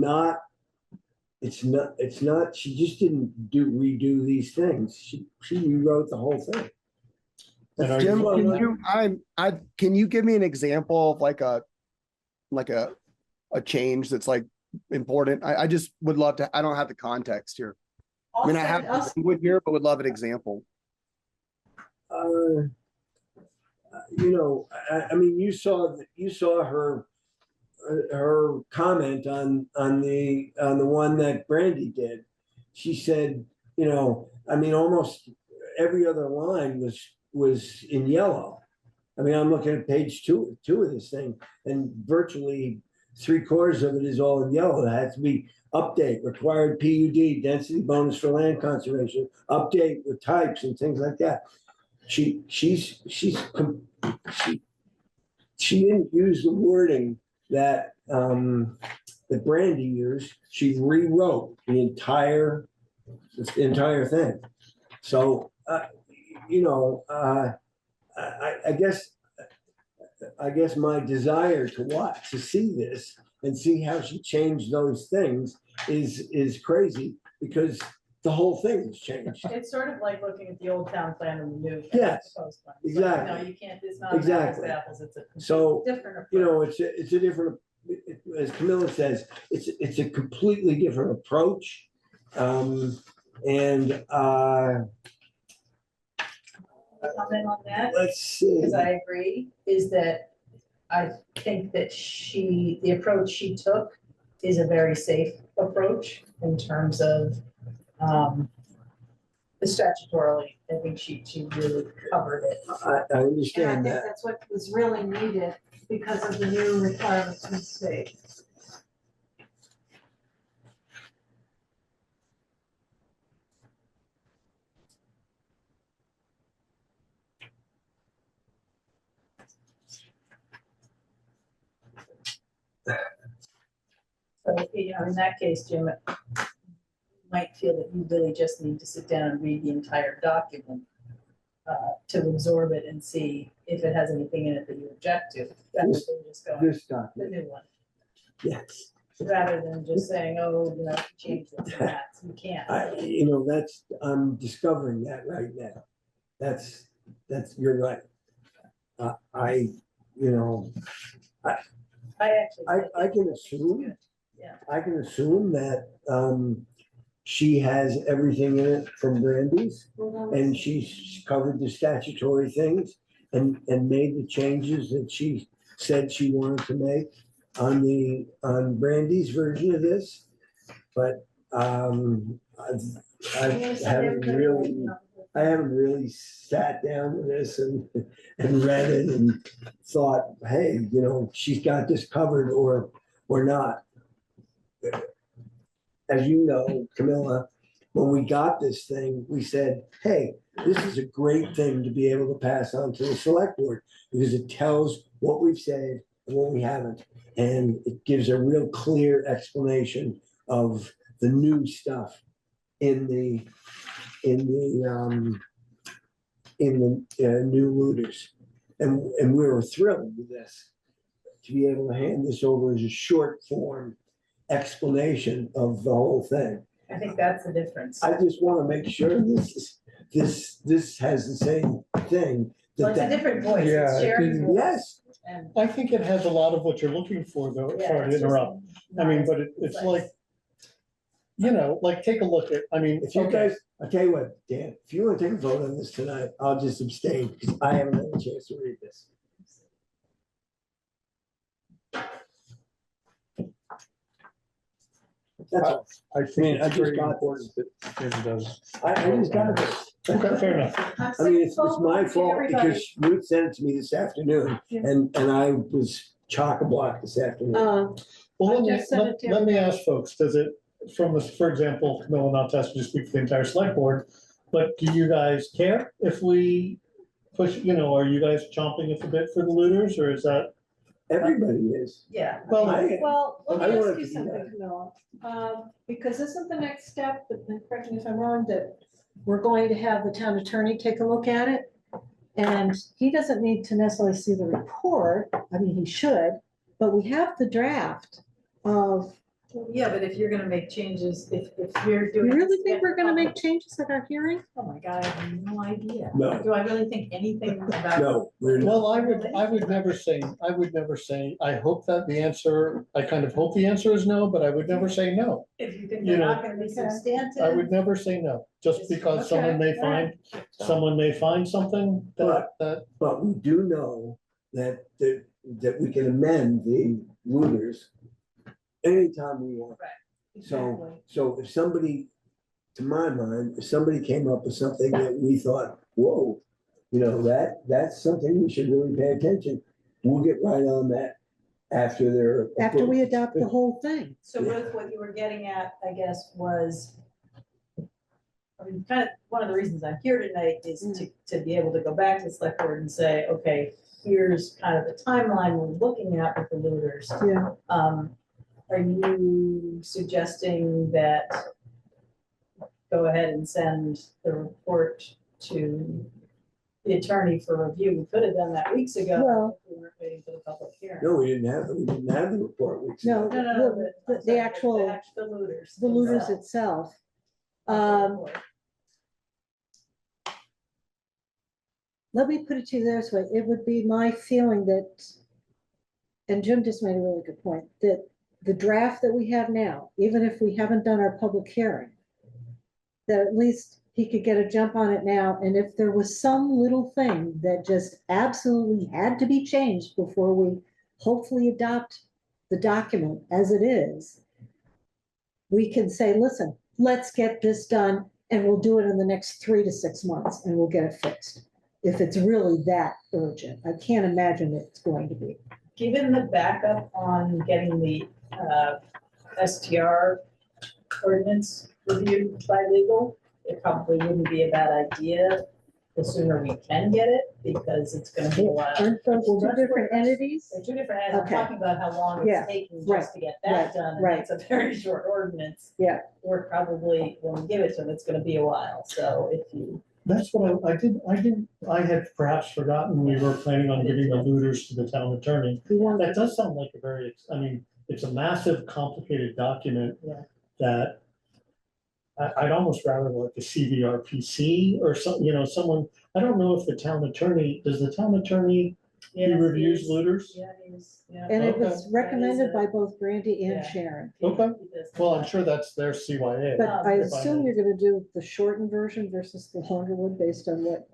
not, she just didn't redo these things. She rewrote the whole thing. And are you Jim, looking can at- can you give me an example of like a change that's like important? I just would love to, I don't have the context here. I mean, I have I'll- the language here, but would love an example. I mean, you saw her comment on the one that Brandy did. She said, I mean, almost every other line was in yellow. I mean, I'm looking at page two of this thing, and virtually 3/4 of it is all in yellow. That has to be update, required PUD, density bonus for land conservation, update with types and things like that. She didn't use the wording that that Brandy used. She rewrote the entire thing. So I guess my desire to see this and see how she changed those things is crazy, because the whole thing has changed. it's sort of like looking at the old town plan and the new. Yes, proposed plan. It's like, exactly. No, you can't, it's not apples Exactly. to apples, it's a So, different approach. it's a different, as Camilla says, it's a completely different approach. Comment on that? Let's see. Because I agree, is that I think that the approach she took is a very safe approach in terms of the statutorily. I think she really covered it. I And I understand think that. that's what was really needed because of the new requirements from the state. So, in that case, Jim, you might feel that you really just need to sit down and read the entire document to absorb it and see if it has anything in it that you object to, rather than just going, This the document, new one, yes. rather than just saying, oh, change this and that. You can't. I'm discovering that right now. That's, you're right. I actually. I think can it's assume- good. Yeah. I can assume that she has everything in it from Brandy's. And she's covered the statutory things and made the changes that she said she wanted to make on Brandy's version of this. But, I haven't really sat down with this and read it and thought, hey, she's got this covered or not. As you know, Camilla, when we got this thing, we said, hey, this is a great thing to be able to pass on to the select board because it tells what we've said and what we haven't. And it gives a real clear explanation of the new stuff in the new looters. And we were thrilled with this, to be able to hand this over as a short form explanation of the whole thing. I think that's the difference. I just want to make sure this has the same thing. Well, it's a different voice. Yeah, It's it Sharon's didn't- voice. Yes, And I think it has a lot of what you're looking for, though, yeah, sorry to it's just interrupt. I mean, not but as it's concise. like, like, take a look at, I mean, if you okay, guys, I tell you what, Dan, if you want to take a vote on this tonight, I'll just abstain because I haven't had a chance to read this. That's all. I I think it's just very got important that Jim does. I just got this. okay, fair enough. I mean, it's my fault because Ruth sent it to me this afternoon Yeah. and I was chock-a-block this afternoon. Well, I let me, just sent it to let me ask folks, does it, from this, for example, Camilla, not to ask you to speak for the entire select board, but do you guys care if we push, are you guys chomping at the bit for the looters, or is that? Everybody is. Yeah. Well, Well, let I me wanted ask you to do something, that. Camilla, because isn't the next step, and correct me if I'm wrong, that we're going to have the town attorney take a look at it? And he doesn't need to necessarily see the report, I mean, he should, but we have the draft of, Yeah, but if you're gonna make changes, if you're you doing. really this think at we're gonna public- make changes at our hearing? Oh my God, I have no idea. No. Do I really think anything about? No, we're not. Well, I would never say, I hope that the answer, I kind of hope the answer is no, but I would never say no. If you think You they're know, not gonna be okay. substantive. I would never say no, just because someone may Okay, find something that, But we do know that we can amend the looters anytime we want. Exactly. So if somebody, to my mind, if somebody came up with something that we thought, whoa, that's something we should really pay attention, we'll get right on that after they're. After we adopt the whole thing. So Ruth, what you were getting at, I guess, was, I mean, kind of, one of the reasons I'm here tonight is to be able to go back to the select board and say, okay, here's kind of the timeline we're looking at with the looters. Yeah. Are you suggesting that go ahead and send the report to the attorney for review? We could have done that weeks ago. Well- if We weren't waiting for the public hearing. No, we didn't have the report weeks No, ago. No, the actual, The looters. the looters themselves. itself. Let me put it to you this way, it would be my feeling that, and Jim just made a really good point, that the draft that we have now, even if we haven't done our public hearing, that at least he could get a jump on it now, and if there was some little thing that just absolutely had to be changed before we hopefully adopt the document as it is, we can say, listen, let's get this done, and we'll do it in the next 3 to 6 months, and we'll get it fixed. If it's really that urgent, I can't imagine it's going to be. Given the backup on getting the STR ordinance reviewed by legal, it probably wouldn't be a bad idea. The sooner we can get it, because it's gonna be a while. Aren't those Well, two that's different where- entities? They're two different, items. I'm Okay. talking about how long Yeah, it's taking right, just to get right, that done, and right. that's a very short ordinance. Yeah. We're probably, when we give it to them, it's gonna be a while, so if you. that's what I had perhaps forgotten we were planning on giving the looters to the town attorney. We want That does sound like a very, I mean, it's a massive, complicated document Yeah. that I'd almost rather like the CVRPC or some, someone, I don't know if the town attorney, does the town attorney He Yes, reviews is. looters? Yeah, he's, yeah. And it Okay. was recommended a- by both Brandy and Yeah. Sharon. Okay. He does Well, I'm that. sure that's their CYA. But I if I assume may. you're gonna do the shortened version versus the longer one based on what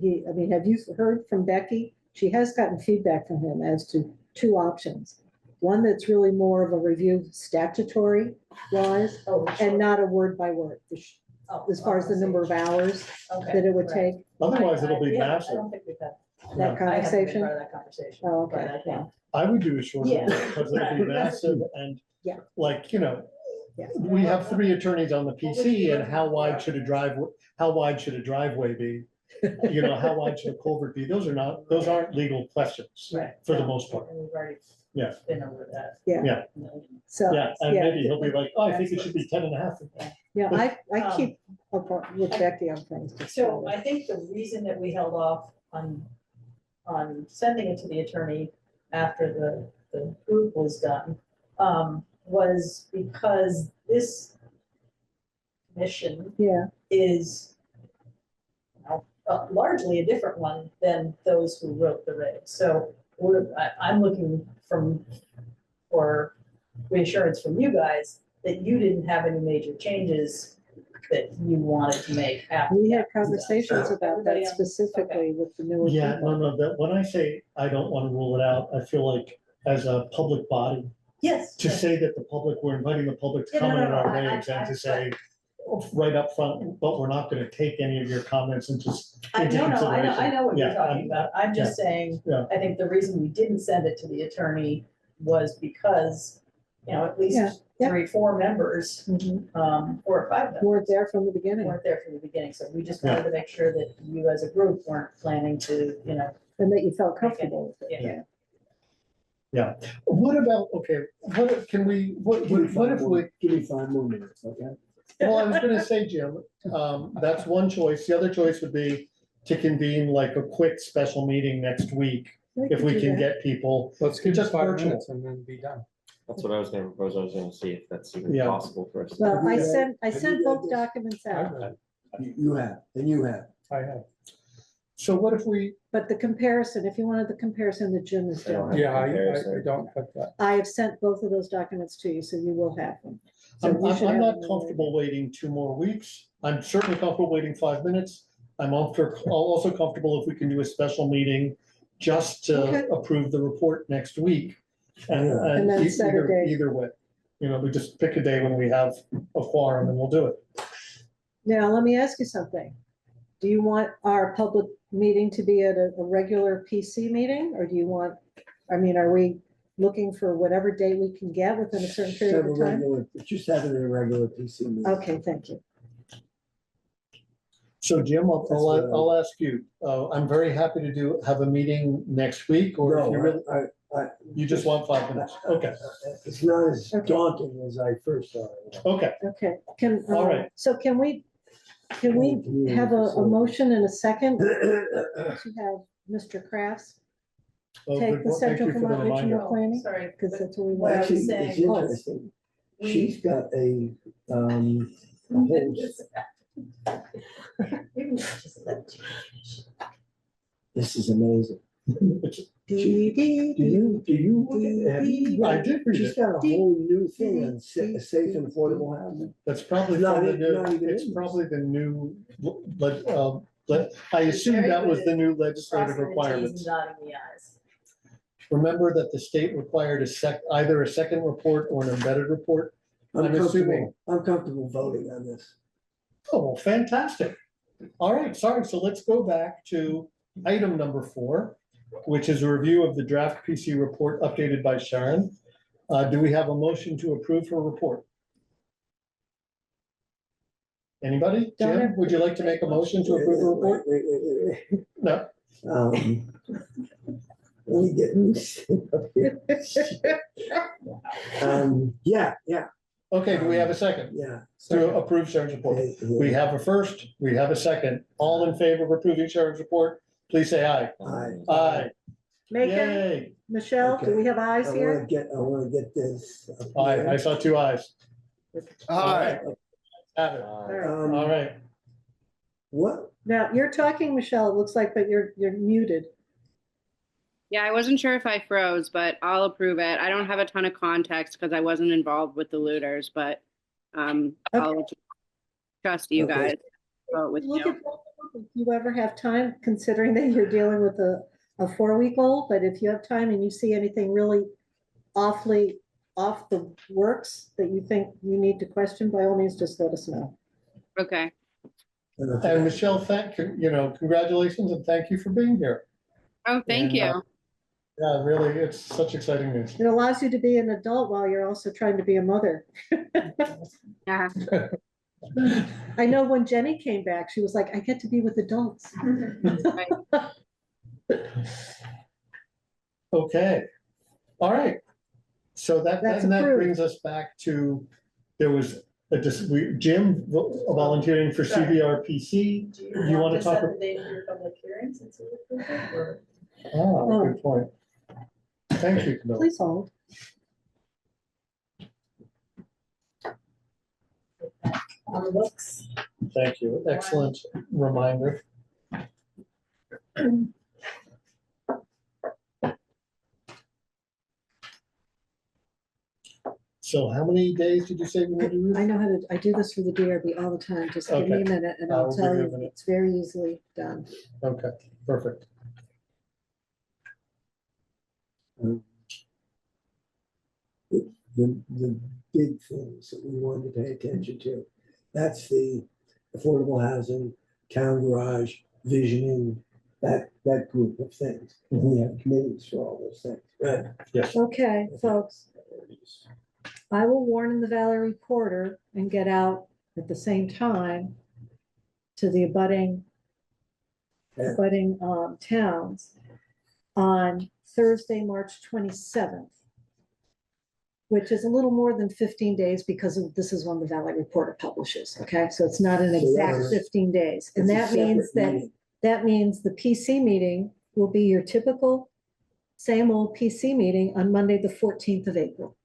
I mean, have you heard from Becky? She has gotten feedback from him as to two options. One that's really more of a review statutory wise Oh, and not a word by word, oh, as far as the number of hours okay, that it would right. take Otherwise, it'll be Yeah, I massive. don't think we've had, that I haven't been conversation. part of that conversation. Oh, but okay, I think- yeah. I would do a shorter Yeah. one because it'll be massive and Yeah. like, Yeah. we have 3 attorneys on the PC and how wide should a driveway be? How wide should a culvert be? Those aren't legal questions Right. for the no, most part. And we've already Yeah. been over that. Yeah. Yeah. So, Yeah, and yeah, maybe he'll be like, oh, I think it should be 10 and a half. yeah, I Um, keep up with Becky on things. So I think the reason that we held off on sending it to the attorney after the group was done, was because this commission Yeah, is largely a different one than those who wrote the regs. So I'm looking for reassurance from you guys that you didn't have any major changes that you wanted to make after. we that had was done. conversations about Everybody that on- specifically with the newer Yeah, people. no, that, when I say I don't want to rule it out, I feel like as a public body, Yes. to yes. say that we're inviting the public to Yeah, no, comment on no, our no, I- regs and I- to say right up front, but we're not gonna take any of your comments into No, into I consideration. know what you're Yeah, talking about. I'm just saying, Yeah. I think the reason we didn't send it to the attorney was because, at Yeah, least yeah. 3, 4 members, Mhm. 4 or 5 members. Weren't there from the beginning, Weren't there from the beginning, so we just wanted to make sure that you as a group weren't planning to, and that you felt comfortable with it. Yeah. What about, okay, what if Give me 5 more minutes, okay? well, I was gonna say, Jim, that's one choice. The other choice would be to convene like a quick special meeting next week, if could we do can that. get people. Let's give Just just 5 virtual. minutes and then be done. That's what I was gonna propose. I was gonna see if that's even Yeah. possible for us. to Well, do. I Have you sent read both this? documents I out, read it. You have, and you have. I have. So what if we, but the comparison, if you wanted the comparison that Jim is I don't doing, have- Yeah, I comparison. don't have that. I have sent both of those documents to you, so you will have them. So I'm you should I'm have not them in comfortable waiting 2 more weeks. I'm certainly comfortable waiting 5 minutes. I'm also comfortable if we can do a special meeting just Okay. to approve the report next week. And, Yeah. And then set a either, date. either way, we just pick a day when we have a quorum and we'll do it. Now, let me ask you something. Do you want our public meeting to be at a regular PC meeting, or do you want, are we looking for whatever date we can get within a certain period Have a of time? regular, just have it in a regular PC meeting. Okay, thank you. So Jim, That's what I- I'll ask you, I'm very happy to have a meeting next week, or if you really, you just want 5 minutes. Okay, It's not as Okay. daunting as I first thought. okay. Okay, All right. so can we have a motion and a second to have Mr. Crafts Well, take good the work. Thank Central you for the Vermont reminder. Regional Planning? Sorry. Because that's what we What I want. was Actually, saying it's was- interesting. She's got a whole, Maybe we should just let you finish. this is amazing. Dee, dee, Do you, have you I read- did read She's it. got a whole new thing on safe and affordable housing. That's probably Not from the even- new, not even it's in this. probably the new, I assume Very that was good the new legislative Crossing the Ts requirements. and dotting the Is. Remember that the state required either a second report or an embedded report? I'm assuming- I'm comfortable voting on this. Oh, well, fantastic. All right, sorry, so let's go back to item number 4, which is a review of the draft PC report updated by Sharon. Do we have a motion to approve her report? Anybody? Don't Jim, have- would you like to make a motion to approve the report? Wait. No? Let me get this up here. Yeah. Okay, do we have a second to approve Sharon's report? We have a first, we have a second. All in favor of approving Sharon's report, please say aye. Aye. Megan, Yay. Michelle, do we have eyes I here? wanna get this. up Aye, here. I saw 2 ayes. Aye. Have it. All right. All right. What, Now, you're talking, Michelle, it looks like, but you're muted. Yeah, I wasn't sure if I froze, but I'll approve it. I don't have a ton of context because I wasn't involved with the looters, but I'll trust you Okay. guys. Vote with Look you. at, if you ever have time, considering that you're dealing with a 4-week-old, but if you have time and you see anything really awfully off the works that you think you need to question, by all means, just let us know. Okay. And Michelle, congratulations and thank you for being here. Oh, thank And, you. Yeah, really, it's such exciting news. It allows you to be an adult while you're also trying to be a mother. Yeah. I know when Jenny came back, she was like, I get to be with adults. Okay, all right. So that That's then that approved. brings us back to, there was Jim volunteering for CVRPC. Do You want to set talk? the date for your public hearing since you approved it, or? Ah, good point. Thank you, Camilla. Please hold. On the books. Thank you. Excellent reminder. So how many days did you say we need to use? I know how to, I do this for the DRB all the time. Just give me a Okay. minute and I I'll will tell give you a you, minute. it's very easily done. Okay, perfect. The big things that we wanted to pay attention to. That's the affordable housing, town garage, visioning, that group of things. And we have committees for all those things, right? Yes. Okay, folks, I will warn in the Valley Reporter and get out at the same time to the abutting towns on Thursday, March 27th, which is a little more than 15 days because this is when the Valley Reporter publishes, okay? So it's not an exact 15 days. And It's a that means separate that, meeting. that means the PC meeting will be your typical same old PC meeting on Monday, the 14th of April.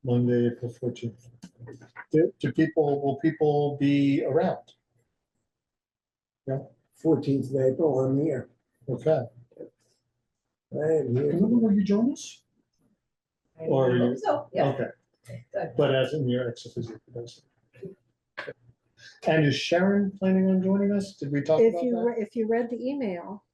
Monday, April 14th. Will people be around? 14th of April, I'm here. Okay. I am here. Remember, will you join us? Or I you- hope so, yeah. Okay, but as in your ex officio. And is Sharon planning on joining us? Did we talk about that? If you read the email,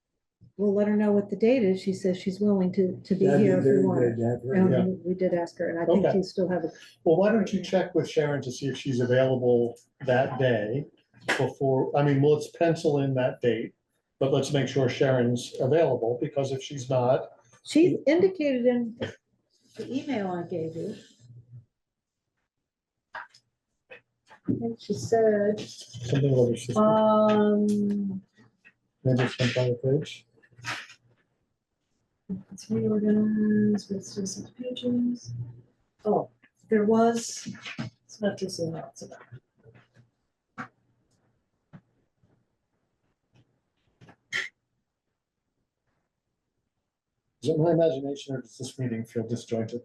we'll let her know what the date is. She says she's willing to be That'd here if we very want good her. to have her. And Yeah. we did ask her, and I think Okay. you still have a, Well, why don't you check with Sharon to see if she's available that day before, let's pencil in that date, but let's make sure Sharon's available, because if she's not, she indicated in the email I gave you. I think she said, something about her sister, maybe it's on the page. let's reorganize, let's do some pages. Oh, there was, it's not this email, it's about. Is it my imagination or does this meeting feel disjointed?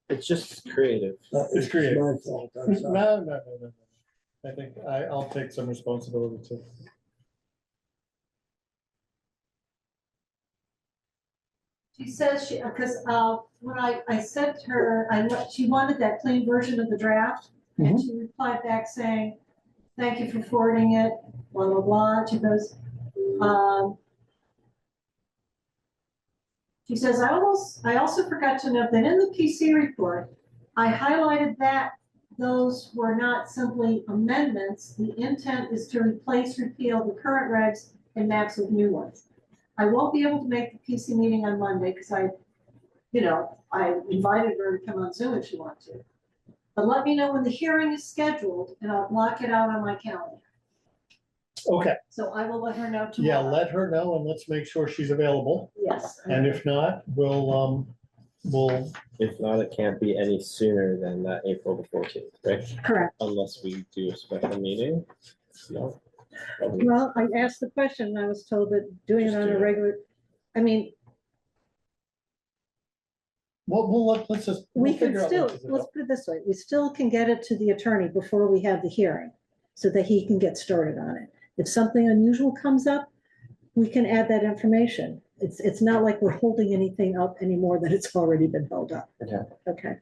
It's just creative. It's creative. my fault, I'm No, sorry. no. I think I'll take some responsibility too. She says she, because when I said to her, she wanted that clean version of the draft, and she replied back saying, thank you for forwarding it, blah, blah, blah. She goes, she says, I also forgot to note that in the PC report, I highlighted that those were not simply amendments. The intent is to replace, repeal the current regs and maps with new ones. I won't be able to make the PC meeting on Monday because I invited her to come on Zoom if she wants to. But let me know when the hearing is scheduled and I'll block it out on my calendar. Okay, So I will let her know yeah, tomorrow. let her know and let's make sure she's available. Yes. And if not, we'll, If not, it can't be any sooner than April the 14th, right? Correct. Unless we do a special meeting. No. Well, I asked the question and I was told that doing it on a regular, let's just. we we'll can figure out still, what to do. let's put it this way, we still can get it to the attorney before we have the hearing so that he can get started on it. If something unusual comes up, we can add that information. It's not like we're holding anything up any more than it's already been held up. Okay. Okay.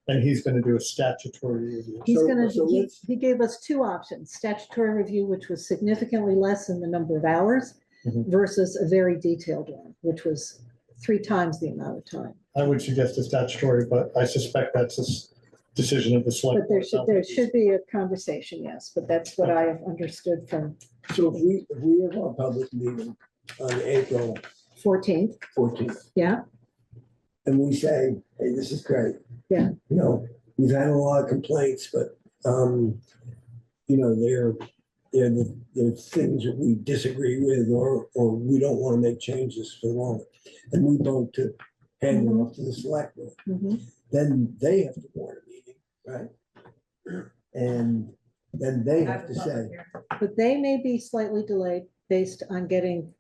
And he's gonna do a statutory review. He's So- gonna, so let's- he gave us two options, statutory review, which was significantly less in the number of hours Mhm. versus a very detailed one, which was 3 times the amount of time. I would suggest a statutory, but I suspect that's a decision of the select. But there board. should, be a conversation, yes, but that's what I have understood from So if we have our public meeting on April 14th. 14th, Yeah, and we say, hey, this is great. Yeah. You know, we've had a lot of complaints, but, you know, there are things that we disagree with, or we don't want to make changes for the moment. And we vote to hand it off to the select board. mhm. Then they have to warn a meeting, right? And then they have to say, But they may be slightly delayed based on getting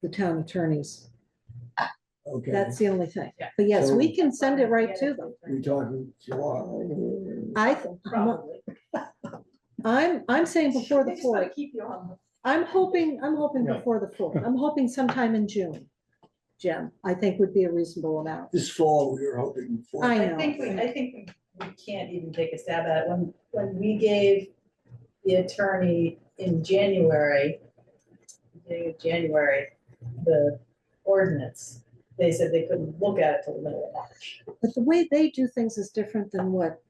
the town attorneys. okay, That's the only thing. Yeah. But yes, So- we can send it right to them. we talking July. Probably. I'm saying before the They just wanna 4th. keep you on. I'm hoping Yeah. before the 4th. I'm hoping sometime in June. Jim, I think would be a reasonable amount. This fall, we were hoping for. I I know. think we can't even take a stab at it. When we gave the attorney in January, beginning of January, the ordinance, they said they couldn't look at it till the middle of March. But the way they do things is different than what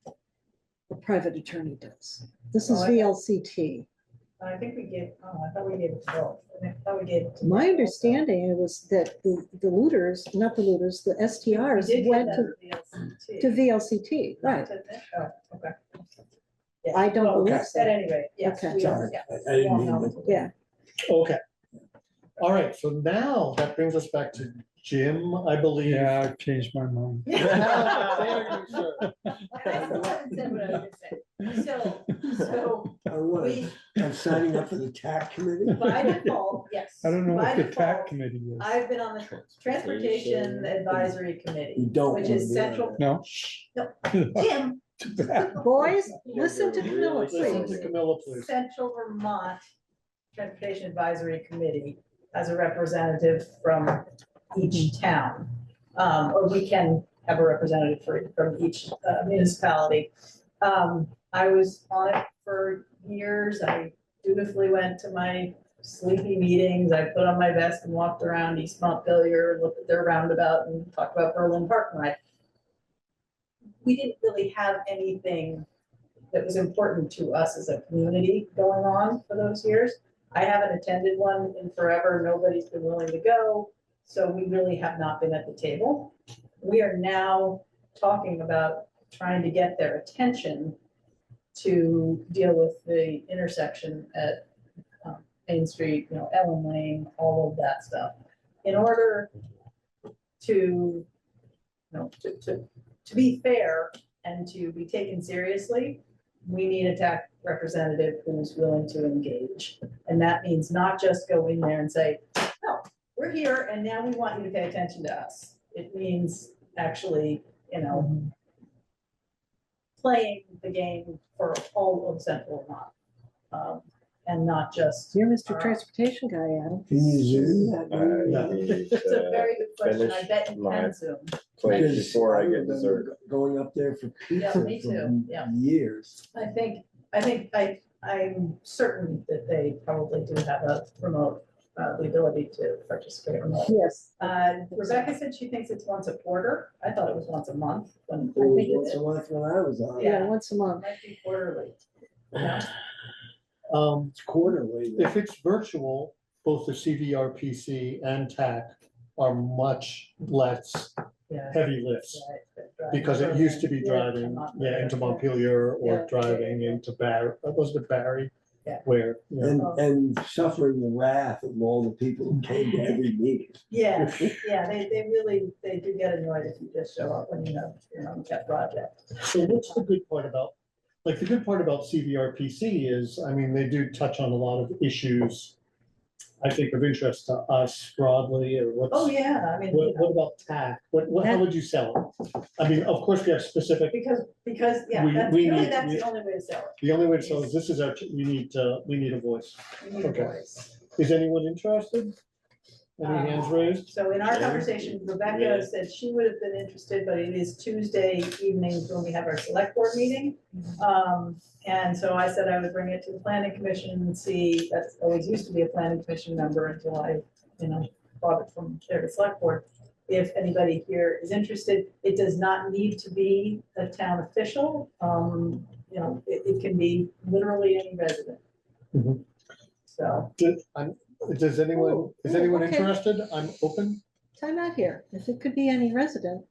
a private attorney does. This is Oh, I- VLCT. I think we gave, I thought we gave it to both. I thought we gave it to. My both. understanding was that the looters, not the looters, the We STRs did give went that to VLCT. VLCT, Not right? to- Oh, okay. Yeah. I don't Well, believe so. At any rate, yes. Okay. we are, Sorry, yeah. I didn't mean Well, to. Yeah. Okay. All right, so now that brings us back to Jim, I believe. Yeah, I've changed my mind. How dare you, sir. And I still haven't said what I was gonna say. So I'm signing up for the TAC committee. by default, yes. I don't know by what the default, TAC committee is. I've been on the Transportation Advisory You Committee, don't. which wanna is be central. No? Jim, Too bad. Boys, listen to Camilla, Listen please. to Camilla, please. Central Vermont Transportation Advisory Committee as a representative from each town. Or we can have a representative from each municipality. I was on it for years. I dutifully went to my sleepy meetings. I put on my vest and walked around East Montpelier, and looked at their roundabout and talked about Berlin Park and Ride. We didn't really have anything that was important to us as a community going on for those years. I haven't attended one in forever. Nobody's been willing to go. So we really have not been at the table. We are now talking about trying to get their attention to deal with the intersection at Main Street, Ellen Lane, all of that stuff. In order to be fair and to be taken seriously, we need a TAC representative who's willing to engage. And that means not just go in there and say, no, we're here and now we want you to pay attention to us. It means actually, playing the game for all of Central Vermont. And not just. You're Mr. Transportation guy, Adam. Can you zoom that? I need It's a very good question. I finish bet you my can zoom. place Because before I get remember dessert. Going up there for Yeah, pizza me for too, yeah. years. I'm certain that they probably do have a remote, the ability to participate remotely. Yes. Rebecca said she thinks it's once a quarter. I thought it was once a month when It was I once think a month when I was on. Yeah, Yeah. once a it month. might be quarterly. Yeah. It's quarterly. If it's virtual, both the CVRPC and TAC are much less Yeah. heavy lifts. Right. Because it used to be driving, into Montpelier or Yeah. driving into Barry, was it Barry? Yeah. Where, And suffering the wrath of all the people who came to every meeting. Yeah, they do get annoyed if you just show up when you have, that project. so what's the good part about, the good part about CVRPC is, they do touch on a lot of issues, I think, of interest to us broadly, or what's. Oh, yeah, What about TAC? How would you sell it? Of course, we have specific, because, yeah, We- that's we really, need- the only way to sell it. the only way to sell is this is we need a voice. You need a Okay. voice. Is anyone interested? Any hands raised? So in our conversation, Rebecca said she would have been interested, but it is Tuesday evenings when we have our select board meeting. And so I said I would bring it to the planning commission and see, that's always used to be a planning commission member until I, brought it from there to select board. If anybody here is interested, it does not need to be a town official. It can be literally any resident. Mhm. So. Is anyone okay. interested? I'm open. Time out here. If it could be any resident,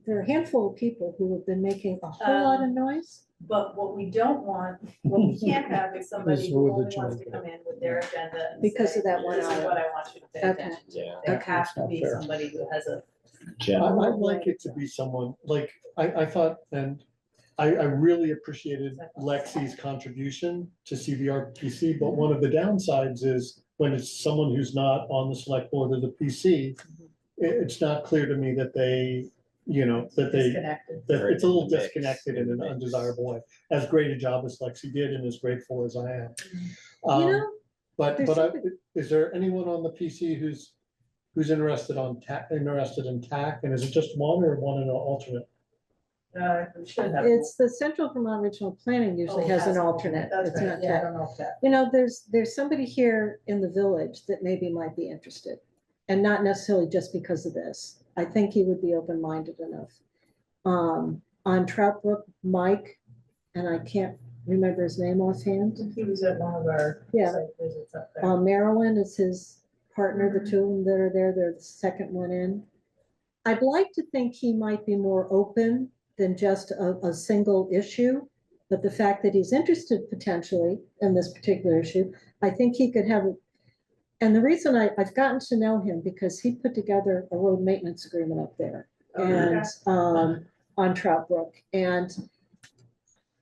there are a handful of people who have been making a whole lot of noise. But what we don't want, what we can't have is somebody Is who with only the wants to joint. come in with their agenda and Because say, of that one this is item. what I want you to pay Okay. attention to. Yeah. There Okay. has to Not be fair. somebody who has a, I'd like it to be someone, like, I thought, and I really appreciated Lexi's contribution to CVRPC, but one of the downsides is when it's someone who's not on the select board or the PC, it's not clear to me that they, disconnected. that it's a little Mix, disconnected in an mix. undesirable way. As great a job as Lexi did and as grateful as I am. You know, But, there's is there anyone on the PC who's interested in TAC, and is it just one or one and an alternate? We should have. it's the Central Vermont Regional Planning usually Oh, has an an alternate. That's It's right, not yeah, I tech. don't know if that. There's somebody here in the village that maybe might be interested. And not necessarily just because of this. I think he would be open-minded enough. On Trout Brook, Mike, and I can't remember his name offhand. He was at one of our Yeah. site visits up there. Marilyn is his partner, the two of them that are there, they're the second one in. I'd like to think he might be more open than just a single issue, but the fact that he's interested potentially in this particular issue, I think he could have, and the reason I've gotten to know him because he put together a road maintenance agreement up there and on Trout Brook. And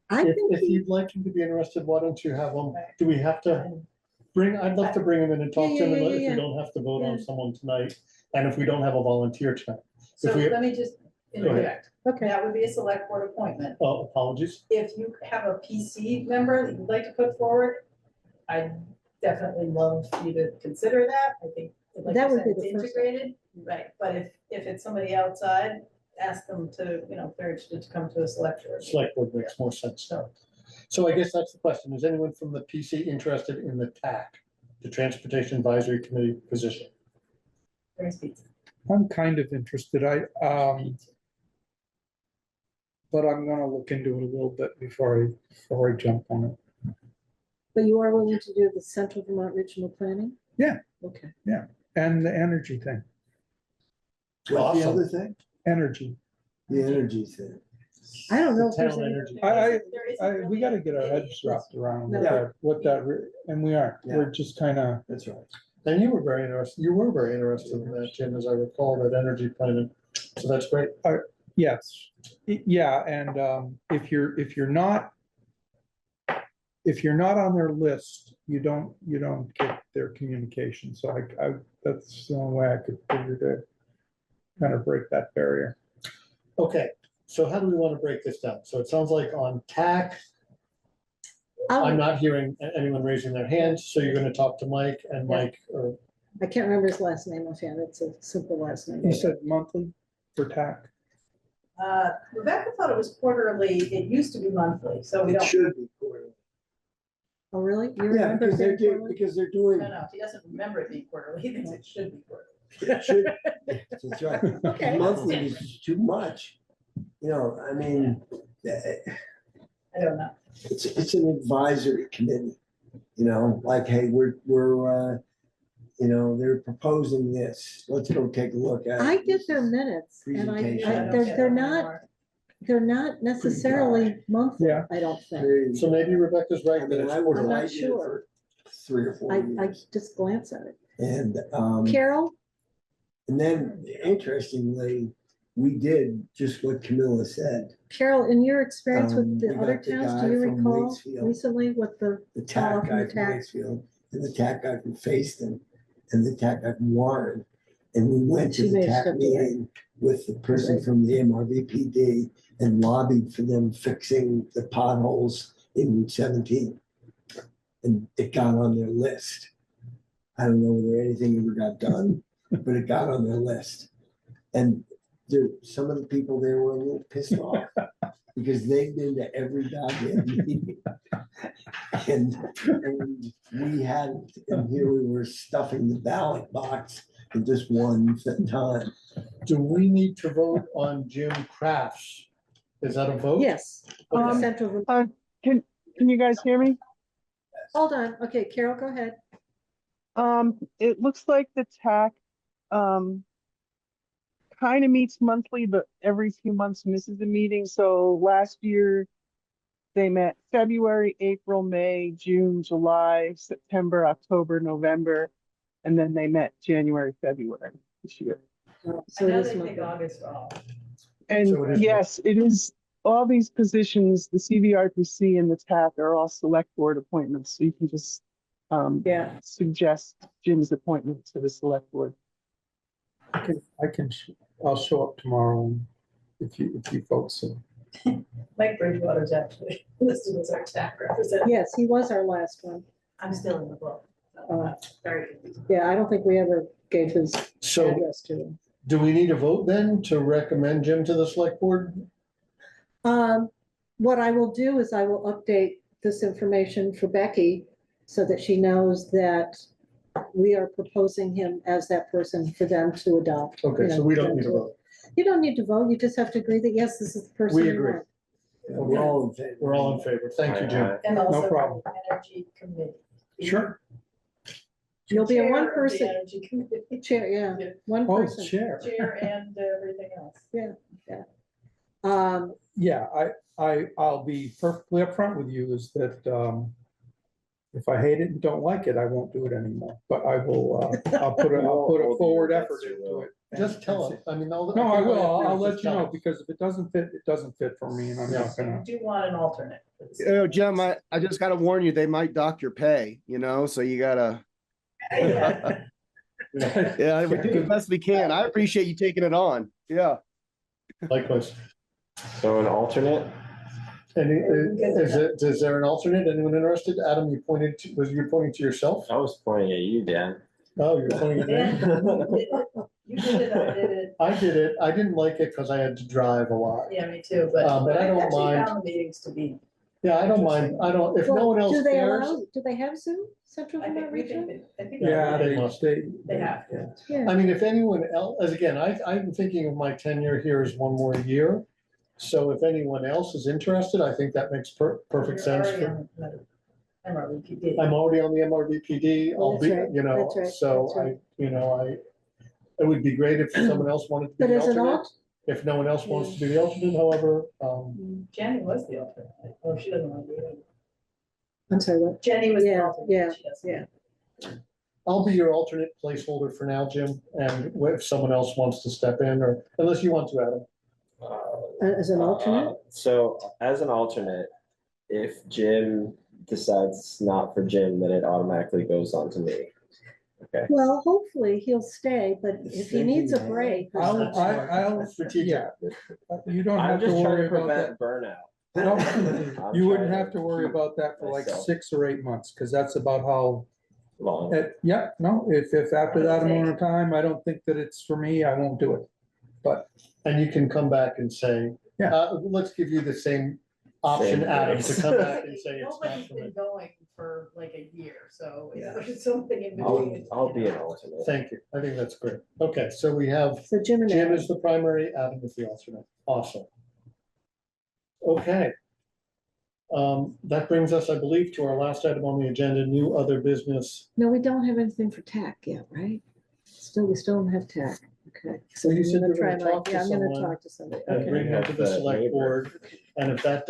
I think If you'd like him to be interested, why don't you have him, do we have to I'd love to bring him in and talk to him if Yeah. we don't have to vote on Yeah. someone tonight, and if we don't have a volunteer tonight. So If we- let me just interject. okay, That would be a select board appointment. Oh, apologies. If you have a PC member that you'd like to put forward, I'd definitely love you to consider that. I think, like That you would said, be it's the first integrated, right? But if it's somebody outside, ask them to, if they're interested to come to a select board. Select board makes more sense now. So I guess that's the question. Is anyone from the PC interested in the TAC, the Transportation Advisory Committee position? There's pizza. I'm kind of interested. But I'm gonna look into it a little bit before I jump on it. but you are willing to do the Central Vermont Regional Planning? Yeah. Okay. And the energy thing, What's the Awesome. other thing? energy. The energy thing. I don't know The if there's town any. energy. There isn't We really gotta get our any heads wrapped around what No. that, and we are, Yeah. we're just kinda, That's right. And you were very interested in that, Jim, as I recall, that energy planning. So that's great. yes. Yeah, and if you're not on their list, you don't get their communication, so I that's the only way I could figure to kind of break that barrier. Okay, so how do we want to break this down? So it sounds like on TAC, I'm not hearing anyone raising their hands, so you're gonna talk to Mike and Mike, or I can't remember his last name offhand. It's a simple last name. You said monthly for TAC? Rebecca thought it was quarterly. It used to be monthly, so we It don't. should be quarterly. Oh, really? You Yeah, remember? because saying quarterly? because they're doing, No, he doesn't remember it being quarterly. He thinks it should be quarterly. it should, that's right. Okay. Monthly is too much. I mean, I don't know. it's an advisory committee, like, hey, they're proposing this. Let's go take a look at it. I get their minutes and Presentation. I don't they're get they're them not, anymore. they're not necessarily monthly, Yeah. I don't think. Very- so maybe Rebecca's I right that mean, it's I would I'm not like it sure. for 3 or 4 I years. just glance at it. And, Carol, and then interestingly, we did just what Camilla said. Carol, in your experience with We the got other the towns, guy do you from recall Waitsfield. recently what the, The TAC from guy the from TAC. Waitsfield and the TAC guy from Facein and the TAC guy from Warren. And we went to She the may TAC step away. meeting with the person from the MRVPD and lobbied for them fixing the potholes in Route 17. And it got on their list. I don't know whether anything ever got done, but it got on their list. And there, some of the people there were a little pissed off because they've been to every goddamn meeting. And we hadn't, and here we were stuffing the ballot box at this one time. Do we need to vote on Jim Crafts? Is that a vote? Yes. Okay. Central. Can you guys hear me? Hold on. Okay, Carol, go ahead. It looks like the TAC, kind of meets monthly, but every few months misses a meeting. So last year they met February, April, May, June, July, September, October, November, and then they met January, February this year. I So it know is they take monthly. August off. And So it is- yes, it is, all these positions, the CVRPC and the TAC are all select board appointments. So you can just Yeah. suggest Jim's appointment to the select board. I'll show up tomorrow if you folks. Mike Bridgewater's actually listed as our TAC representative. Yes, he was our last one. I'm still in the book. Very confused. Yeah, I don't think we ever gave his So address to him. do we need a vote then to recommend Jim to the select board? What I will do is I will update this information for Becky so that she knows that we are proposing him as that person for them to adopt. Okay, you so know, we don't them need a to- vote. You don't need to vote. You just have to agree that, yes, this is the person. We you agree. want. We're all in favor. We're all in favor. Thank you, Jim. And No also problem. the Energy Committee. Sure. You'll be a Chair one of the person Energy Committee. chair, yeah, Yeah. one Oh, person. chair. Chair and everything else. Yeah, I'll be perfectly upfront with you is that, if I hate it and don't like it, I won't do it anymore, but I will, I'll put a forward effort into it. Just tell us. I mean, No, I will. I'll let Just you tell know us. because if it doesn't fit, it doesn't fit for me and I'm not So gonna. you do want an alternate. for this. Jim, I just gotta warn you, they might dock your pay, so you gotta, Yeah. yeah, we do the best we can. I appreciate you taking it on. Yeah. Likewise. So an alternate? Is there an alternate? Anyone interested? Adam, you pointed to, was you pointing to yourself? I was pointing at you, Dan. Oh, you're pointing at Dan, me? you did it, I did it. I did it. I didn't like it because I had to drive a lot. Yeah, me too, but But I I don't actually mind. found the meetings to be. Yeah, I don't mind. I don't, if no Well, one else do they cares. allow- Do they have Zoom, Central I think Vermont we Regional? think, I think. Yeah, they they, must. They have to. Yeah. I mean, if anyone else, as again, I'm thinking of my tenure here as one more year. So if anyone else is interested, I think that makes perfect You're sense. already on the MRVPD. I'm already on the MRVPD. Oh, I'll that's be, right, that's right, so that's right. it would be great if someone else wanted to be But the as an alternate. alt, If no one else wants to be the alternate, however, Jenny was the alternate. Oh, she doesn't want to do it. I'm sorry, what? Jenny was the Yeah, alternate. yeah, She doesn't. yeah. I'll be your alternate placeholder for now, Jim. And if someone else wants to step in, or unless you want to, Adam. As an alternate? So as an alternate, if Jim decides it's not for Jim, then it automatically goes on to me. Okay. Well, hopefully he'll stay, but if he needs a break. or I'll, something- I'll, Strategic. yeah. You don't I'm have to just trying worry to about that. prevent burnout. No, I'm you wouldn't trying have to worry keep about that for like myself 6 or 8 months, because that's about how, long. yeah, no, if after that amount of time, I don't think that it's for me, I won't do it. But, And you can come back and say, Yeah. Let's give you the same option, Same Adam, to grace. come back and say it's not Nobody's for me. been going for like a year, so if Yeah. there's something in I'll, between. I'll be an alternate. Thank you. I think that's great. Okay, so we have So Jim and Jim Adam. is the primary, Adam is the alternate. Awesome. Okay. That brings us, I believe, to our last item on the agenda, new other business. No, we don't have anything for TAC yet, right? We still don't have TAC. Okay. So Well, you I'm said gonna you were try gonna my, talk to yeah, I'm gonna someone talk to somebody. And Okay. bring him to the Have the select neighbor. board, and if that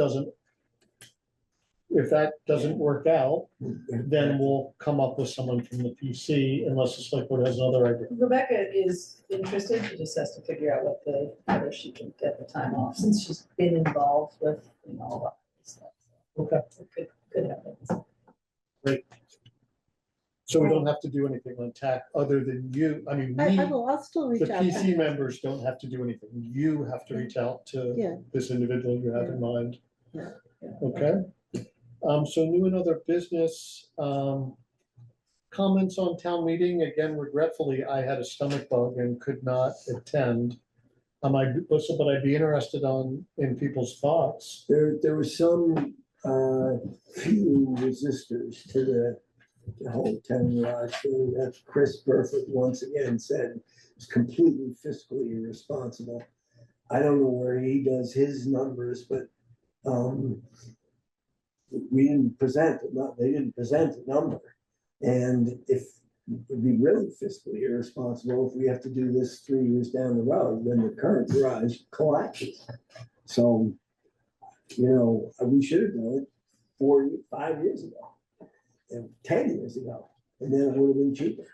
doesn't work out, then we'll come up with someone from the PC unless the select board has another idea. Rebecca is interested, she just has to figure out whether she can get the time off, since she's been involved with, all that stuff. Okay. It could happen. So we don't have to do anything on TAC other than you, I mean, I we, will, I'll still reach the out. to PC him. members don't have to do anything. You have to reach out to Yeah. this individual you have in mind. Yeah, yeah. Okay, so new and other business, comments on town meeting? Again, regretfully, I had a stomach bug and could not attend. But I'd be interested in people's thoughts. There were some, few resistors to the whole town garage thing that Chris Burford once again said is completely fiscally irresponsible. I don't know where he does his numbers, but, we didn't present, they didn't present a number. And if, it'd be really fiscally irresponsible if we have to do this 3 years down the road when the current garage collapses. So, we should have done it 5 years ago, and 10 years ago, and then it would have been cheaper.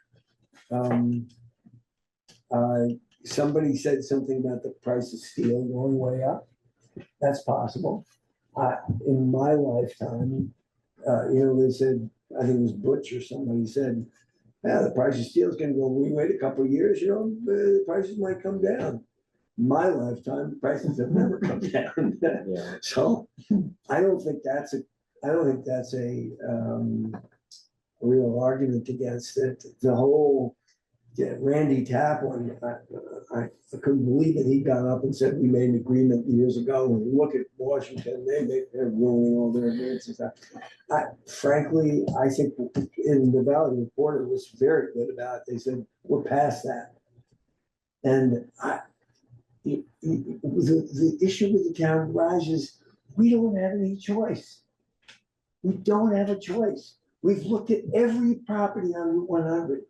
Somebody said something about the price of steel going way up. That's possible. In my lifetime, they said, I think it was Butch or somebody said, yeah, the price of steel is gonna go, we wait a couple of years, the prices might come down. My lifetime, the prices have never come down. Yeah. So I don't think that's a real argument against it. The whole Randy Taplin, I couldn't believe it. He got up and said, we made an agreement years ago. When you look at Washington, they're ruining all their agreements and stuff. Frankly, I think in the Valley Reporter was very good about it. They said, we're past that. And the issue with the town garage is we don't have any choice. We don't have a choice. We've looked at every property on Route 100.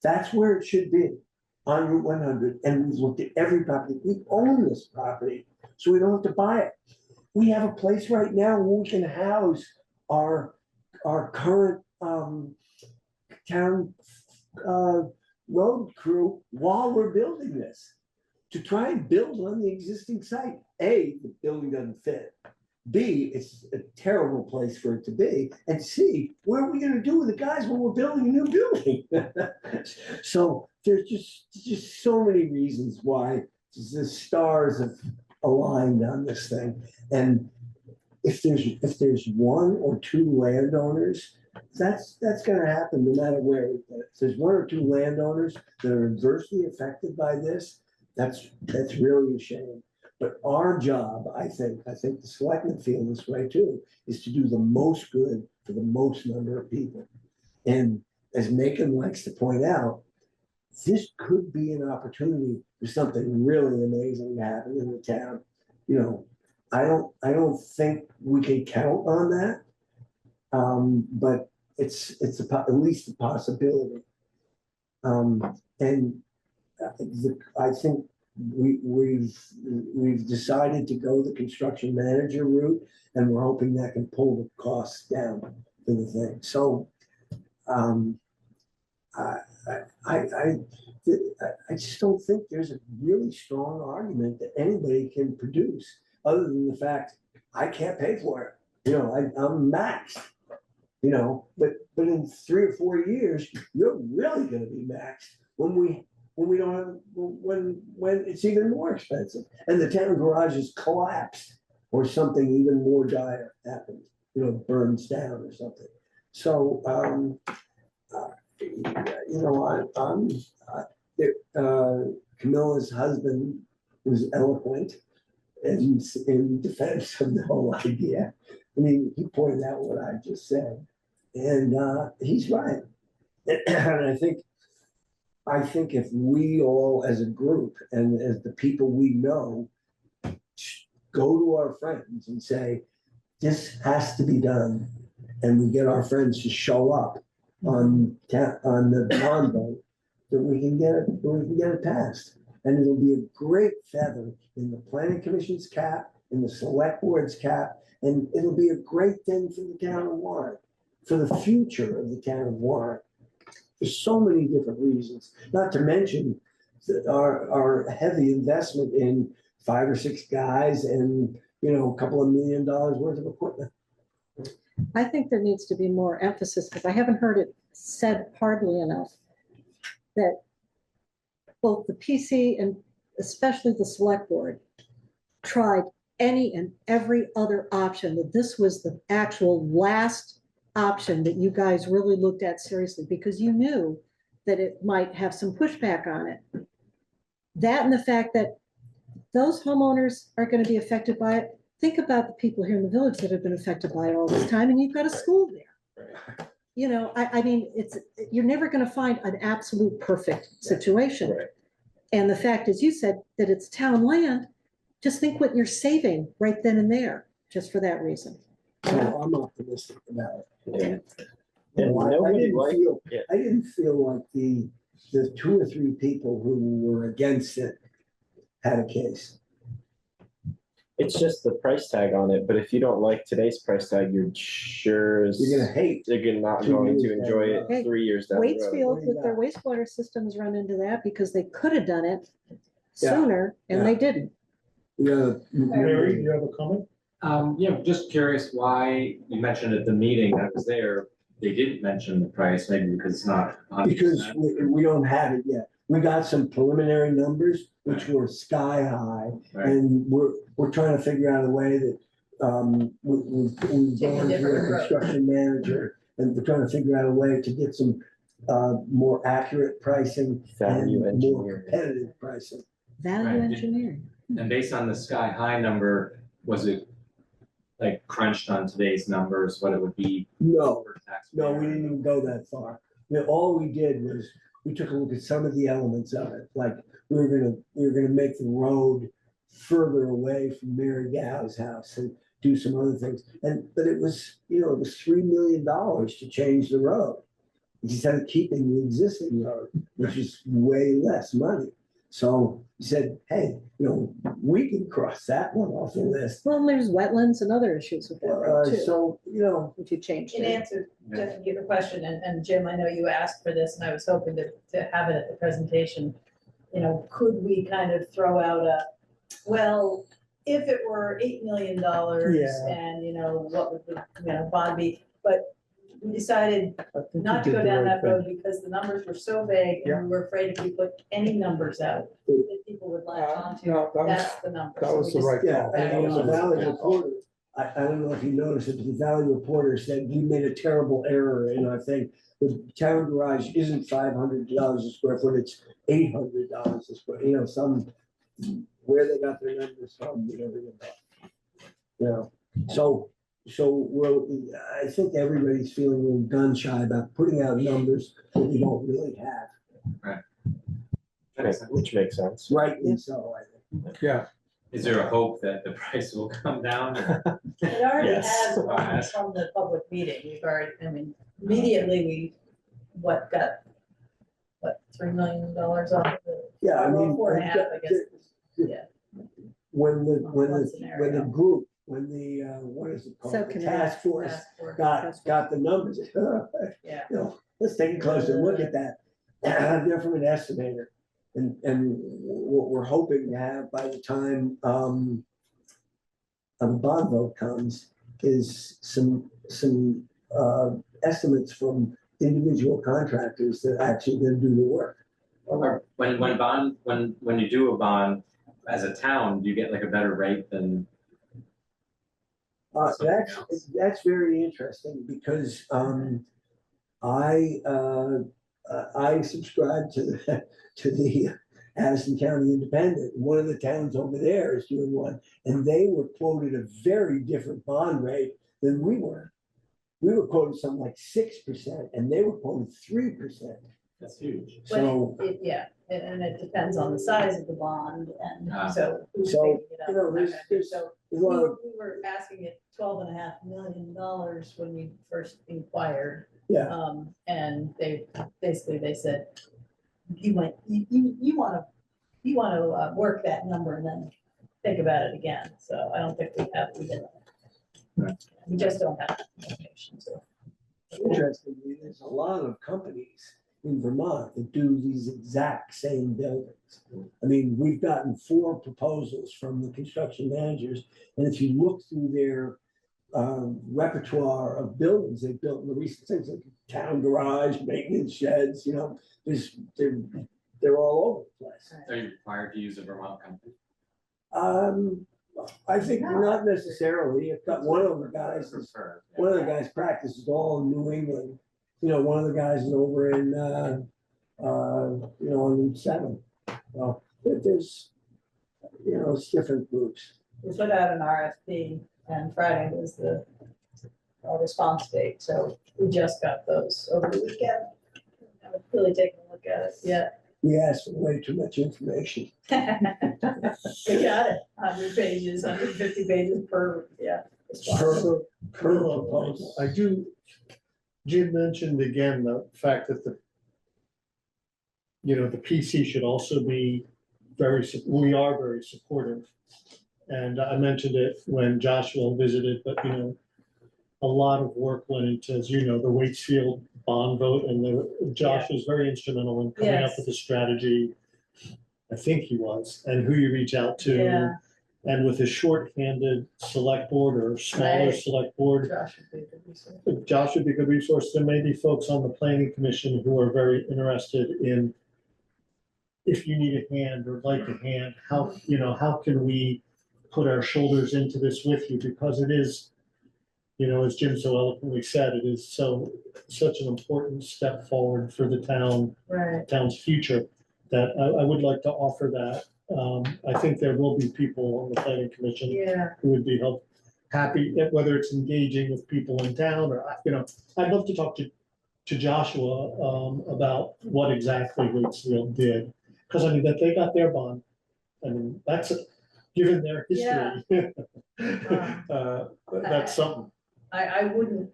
That's where it should be, on Route 100. And we've looked at every property. We own this property, so we don't have to buy it. We have a place right now where we can house our current town road crew while we're building this, to try and build on the existing site. A, the building doesn't fit. B, it's a terrible place for it to be. And C, what are we gonna do with the guys when we're building a new building? So there's just so many reasons why the stars have aligned on this thing. And if there's one or two landowners, that's gonna happen no matter where. If there's one or two landowners that are adversely affected by this, that's really a shame. But our job, I think the selectmen feel this way too, is to do the most good for the most number of people. And as Macon likes to point out, this could be an opportunity for something really amazing to happen in the town. I don't think we can count on that. But it's at least a possibility. I think we've decided to go the construction manager route, and we're hoping that can pull the costs down for the thing. So I just don't think there's a really strong argument that anybody can produce, other than the fact I can't pay for it. I'm maxed. But in 3 or 4 years, you're really going to be maxed when we don't have, when it's even more expensive and the town garage is collapsed or something even more dire happens, burns down or something. So, Camilla's husband was eloquent in defense of the whole idea. I mean, he pointed out what I just said, and he's right. And I think if we all as a group and as the people we know go to our friends and say, this has to be done, and we get our friends to show up on the bond vote, that we can get it passed. And it'll be a great feather in the planning commission's cap, in the select board's cap, and it'll be a great thing for the town of Warren, for the future of the town of Warren. There's so many different reasons, not to mention our heavy investment in 5 or 6 guys and, a couple of $1 million worth of equipment. I think there needs to be more emphasis, because I haven't heard it said hardly enough, that both the PC and especially the select board tried any and every other option, that this was the actual last option that you guys really looked at seriously because you knew that it might have some pushback on it. That and the fact that those homeowners are going to be affected by it. Think about the people here in the village that have been affected by it all this time, and you've got a school there. Right. You know, I mean, you're never going to find an absolute perfect situation. Right. And the fact, as you said, that it's town land, just think what you're saving right then and there, just for that reason. So I'm optimistic about it. Yeah. You And know, I nobody didn't liked feel, it. I didn't feel like the 2 or 3 people who were against it had a case. It's just the price tag on it, but if you don't like today's price tag, you're sure as You're gonna hate. you're not 2 going to years down enjoy the it road. Hey, 3 years down the road. Waitsfield with their wastewater systems run into that because they could have done it Yeah. sooner and they didn't. Mary, you have a comment? Yeah, just curious why you mentioned at the meeting I was there, they didn't mention the price, maybe because it's not. 100%. Because we don't have it yet. We got some preliminary numbers, which were sky high. Right. And we're trying to figure out a way that, we've Take a gone to different a approach. construction manager, and we're trying to figure out a way to get some, more accurate pricing Value and more engineering. competitive pricing. Value Right. engineering. And based on the sky high number, was it like crunched on today's numbers, what it would be? No, for taxpayer? no, we didn't even go that far. All we did was, we took a look at some of the elements of it, like, we were gonna make the road further away from Mary Gow's house and do some other things. But it was, it was $3 million to change the road. Instead of keeping the existing road, which is way less money. So he said, hey, we can cross that one off the list. Well, there's wetlands and other issues with that road too, So, if you change In it. answer to your question, and Jim, I know you asked for this, and I was hoping to have it at the presentation. Could we kind of throw out well, if it were $8 million Yeah. and, what would the, bond be? But we decided I think you not to did go the down right that road because the numbers were so vague Yeah. and we were afraid if we put any numbers out, that people would latch onto. No, that was, That's the number. that So was we the just- right yeah, call. That and was the the Valley right Reporter, I don't know if you noticed it, but the Valley Reporter said you made a terrible error in our thing. The town garage isn't $500 a square foot, it's $800 a square, where they got their numbers from, we don't even know. So I think everybody's feeling a little gun shy about putting out numbers that we don't really have, Which makes sense. rightly so, I think. Yeah, Is there a hope that the price will come down? It already Yes. has from the public meeting, immediately got, $3 million off of the. Yeah, I Well, mean. 4.5, I guess. Yeah. When the One scenario. group, when the, what is it called? The Subcommittee. task force Task force. got the numbers. Yeah. Let's take a closer look at that. They're from an estimator. And what we're hoping to have by the time, a bond vote comes is some estimates from individual contractors that actually gonna do the work. Or when you do a bond, as a town, do you get like a better rate than? That's very interesting because, I subscribe to the Addison County Independent. One of the towns over there is doing one, and they were quoted a very different bond rate than we were. We were quoted something like 6%, and they were quoted 3%. That's huge. So, Yeah, and it depends on the size of the bond Ah. and so who's So, picking it up. and that there's- kind of thing. So there's we a lot of, were asking it $12.5 million when we first inquired. yeah, And they said, you want to work that number and then think about it again. So I don't think we have even. Right. We just don't have information. So interestingly, there's a lot of companies in Vermont that do these exact same buildings. I mean, we've gotten 4 proposals from the construction managers, and if you look through their repertoire of buildings they've built in the recent things, like town garage, maintenance sheds, they're all over the place. Are you required to use a Vermont company? I think not necessarily. If that one of the guys is, one of the guys practices all in New England. You know, one of the guys is over in, you know, on Route 7. Well, there's, you know, it's different groups. We put out an RFP and Friday was the response date, so we just got those over the weekend. I haven't really taken a look at it yet. We asked for way too much information. We got it, 100 pages, 150 pages per, yeah. response. Per proposal. I do, Jim mentioned again the fact that the, you know, the PC should also be we are very supportive. And I mentioned it when Joshua visited, but you know, a lot of work went into, as you know, the Waitsfield bond vote, and Josh was very instrumental in coming up Yes. with a strategy. I think he was, and who you reach out to. Yeah. And with a short-handed select board or smaller Right. select board, Josh would be a good resource. Josh would be a good resource. There may be folks on the planning commission who are very interested in, if you need a hand or like a hand, how, you know, how can we put our shoulders into this with you? Because it is, you know, as Jim so eloquently said, it is such an important step forward for the town's future, that I would like to offer that. I think there will be people on the planning commission Yeah, who would be happy, whether it's engaging with people in town or, you know, I'd love to talk to Joshua about what exactly Waitsfield did. Because I mean, that they got their bond, I mean, given their history. That's something. I wouldn't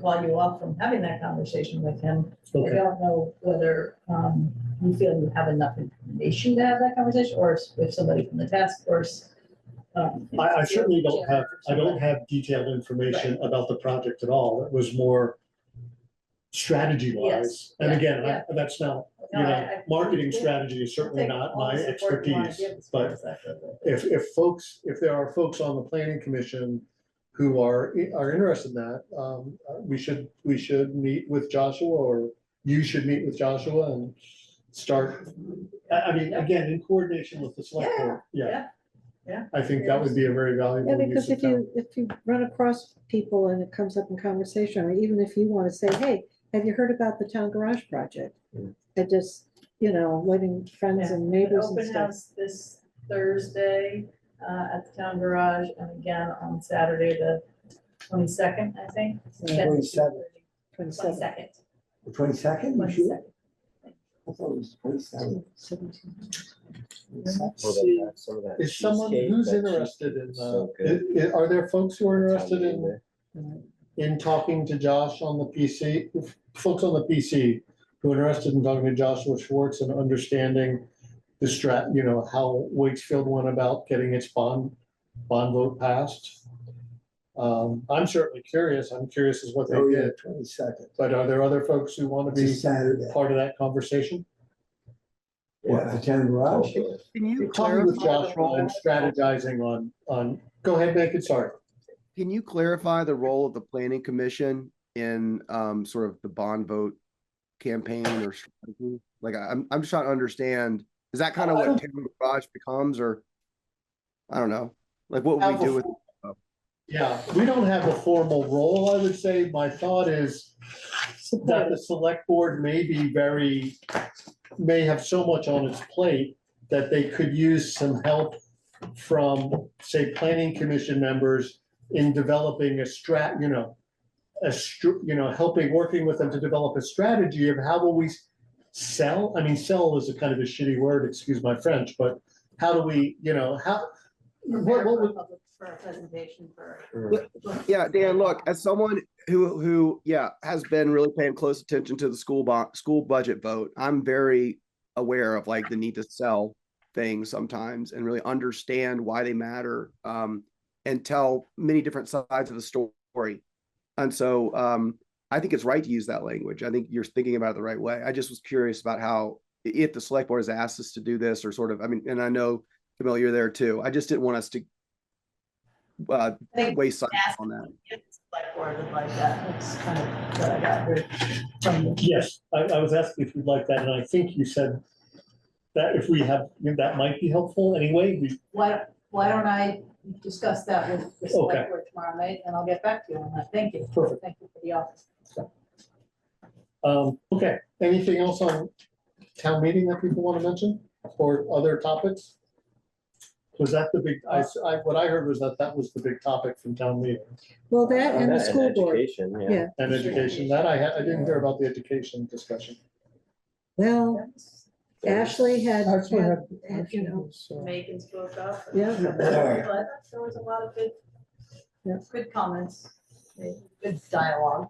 call you off from having that conversation with him. I Okay. don't know whether you feel you have enough information to have that conversation, or if somebody from the task force. I certainly don't have detailed information about the project at all. It was more strategy wise. Yes. And Yeah, again, yeah. that's not, you No, know, marketing strategy is certainly not my expertise. But if there are folks on the planning commission who are interested in that, we should meet with Joshua, or you should meet with Joshua and start, I mean, again, in coordination with the select board. Yeah. I think that would be a very valuable Yeah, use because of time. if you run across people and it comes up in conversation, or even if you want to say, hey, have you heard about the town garage project? And just, you know, letting friends and neighbors and Open stuff. house this Thursday at the town garage, and again on Saturday, the 22nd, I think. 27th. 22nd. The 22nd, you sure? 22nd. I thought it was 27th. 17. Is someone who's interested in, are there folks who are interested in talking to Josh on the PC? Folks on the PC who are interested in talking to Joshua Schwartz and understanding the you know, how Waitsfield went about getting its bond vote passed? I'm certainly curious. I'm curious as what they Oh, yeah, did, 22nd. but are there other folks who want to It's a be Saturday. part of that conversation? Yeah, the town garage. Can you Talking with clarify the Joshua and role? strategizing on, go ahead, make it, sorry. Can you clarify the role of the planning commission in sort of the bond vote campaign or strategy? Like, I'm just trying to understand, is that kind of what town garage becomes, or I don't know, like what would we do with? Yeah, we don't have a formal role, I would say. My thought is that the select board may have so much on its plate that they could use some help from, say, planning commission members in developing working with them to develop a strategy of how will we sell? I mean, sell is a kind of a shitty word, excuse my French, but how do we, you know, what would, For a presentation for. Yeah, Dan, look, as someone who has been really paying close attention to the school budget vote, I'm very aware of like the need to sell things sometimes and really understand why they matter, and tell many different sides of the story. And so I think it's right to use that language. I think you're thinking about it the right way. I just was curious about how, if the select board has asked us to do this, or sort of, I mean, and I know, Camille, you're there too. I just didn't want us to waste time on that. Select board would like that. That's kind of what I got here from the. yes, I was asking if you'd like that, and I think you said that if we have, that might be helpful anyway. why don't I discuss that with the Okay. select board tomorrow night, and I'll get back to you on that. Thank you. Perfect. Thank you for the office. Okay, anything else on town meeting that people want to mention or other topics? Was that the big, what I heard was that was the big topic from town meeting Well, that and the school board, Education, yeah. and education. That I didn't hear about the education discussion. Well, Ashley had, Actually you know, Megan spoke up. Yeah. But there was a lot of good, Yeah. good comments, good dialogue.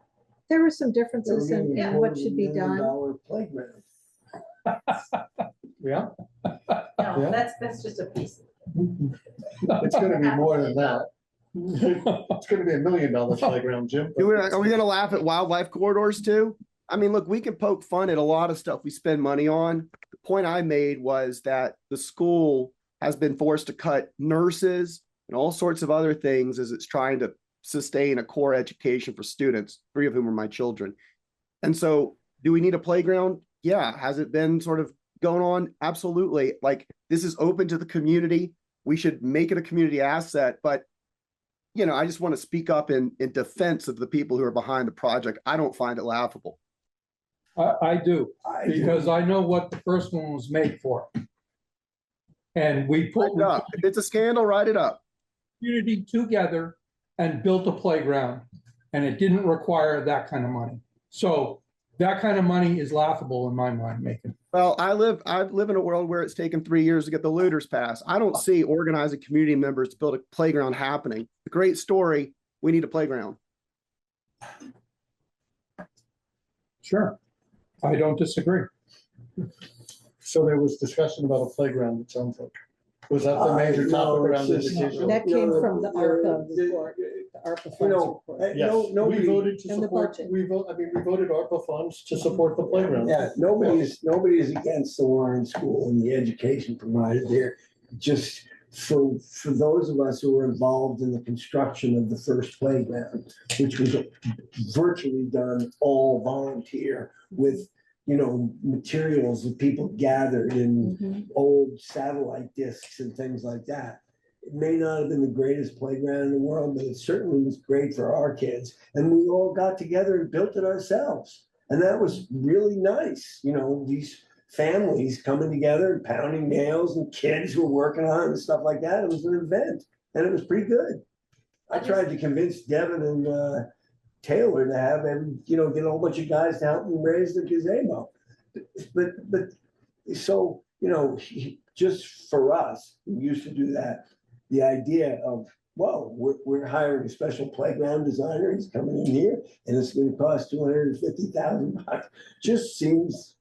there were some differences in what should be done. Playground. Yeah, No, Yeah. that's just a piece. it's gonna be more than that. It's gonna be $1 million playground, Jim. Are we gonna laugh at wildlife corridors too? I mean, look, we can poke fun at a lot of stuff we spend money on. The point I made was that the school has been forced to cut nurses and all sorts of other things as it's trying to sustain a core education for students, 3 of whom are my children. And so, do we need a playground? Yeah. Has it been sort of going on? Absolutely. Like, this is open to the community. We should make it a community asset, but I just want to speak up in defense of the people who are behind the project. I don't find it laughable. I do, because I know what the first one was made for. And we put Write it up. If it's a scandal, write it up. community together and built a playground, and it didn't require that kind of money. So that kind of money is laughable in my mind, making. Well, I live in a world where it's taken 3 years to get the looters passed. I don't see organizing community members to build a playground happening. A great story. We need a playground. Sure. I don't disagree. So there was discussion about a playground, it sounds like. Was that the major topic around education? That came from the ARPA report, the ARPA funds report. Yes, we nobody, voted to And the support, budget. we voted ARPA funds to support the playground. yeah, nobody is against the Warren School and the education provided there. Just for those of us who were involved in the construction of the first playground, which was virtually done all volunteer with, materials that people gathered in Mhm. old satellite discs and things like that. It may not have been the greatest playground in the world, but it certainly was great for our kids. And we all got together and built it ourselves. And that was really nice, these families coming together and pounding nails and kids who were working on it and stuff like that. It was an event and it was pretty good. I tried to convince Devin and Taylor to have them, get a whole bunch of guys to help them raise the gazebo. But so, just for us, we used to do that. The idea of, well, we're hiring a special playground designer, he's coming in here, and it's gonna cost $250,000. Just seems,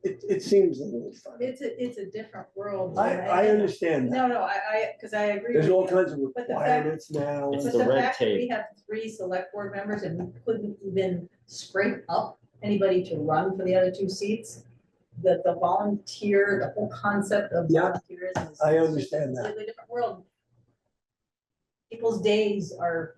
it seems a little funny. It's a different world. I understand that. No, because I agree. There's with all you. kinds of But the fact- requirements now. It's But the the red fact that we tape. have 3 select board members and we couldn't even scrape up anybody to run for the other 2 seats, the volunteer, the whole concept of Yeah, volunteerism is. I understand a that. completely different world. People's days are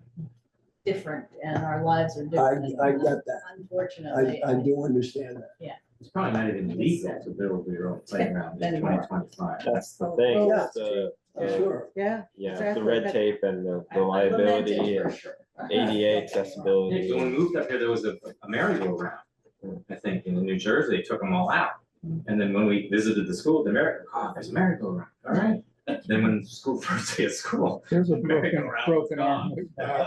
different and our lives are different. I get that. Unfortunately. I do understand that. It's probably not even legal to build your own playground in Anymore. 2025. That's the thing, Yeah. it's the, Sure. Yeah, the exactly. red tape and the I lament it liability for and sure. ADA accessibility. When we moved up here, there was a merry-go-round, I think, in New Jersey, they took them all out. And then when we visited the school, there's a merry-go-round, all right. Then when school, first day of school, There's a merry-go-round broken was arm. gone.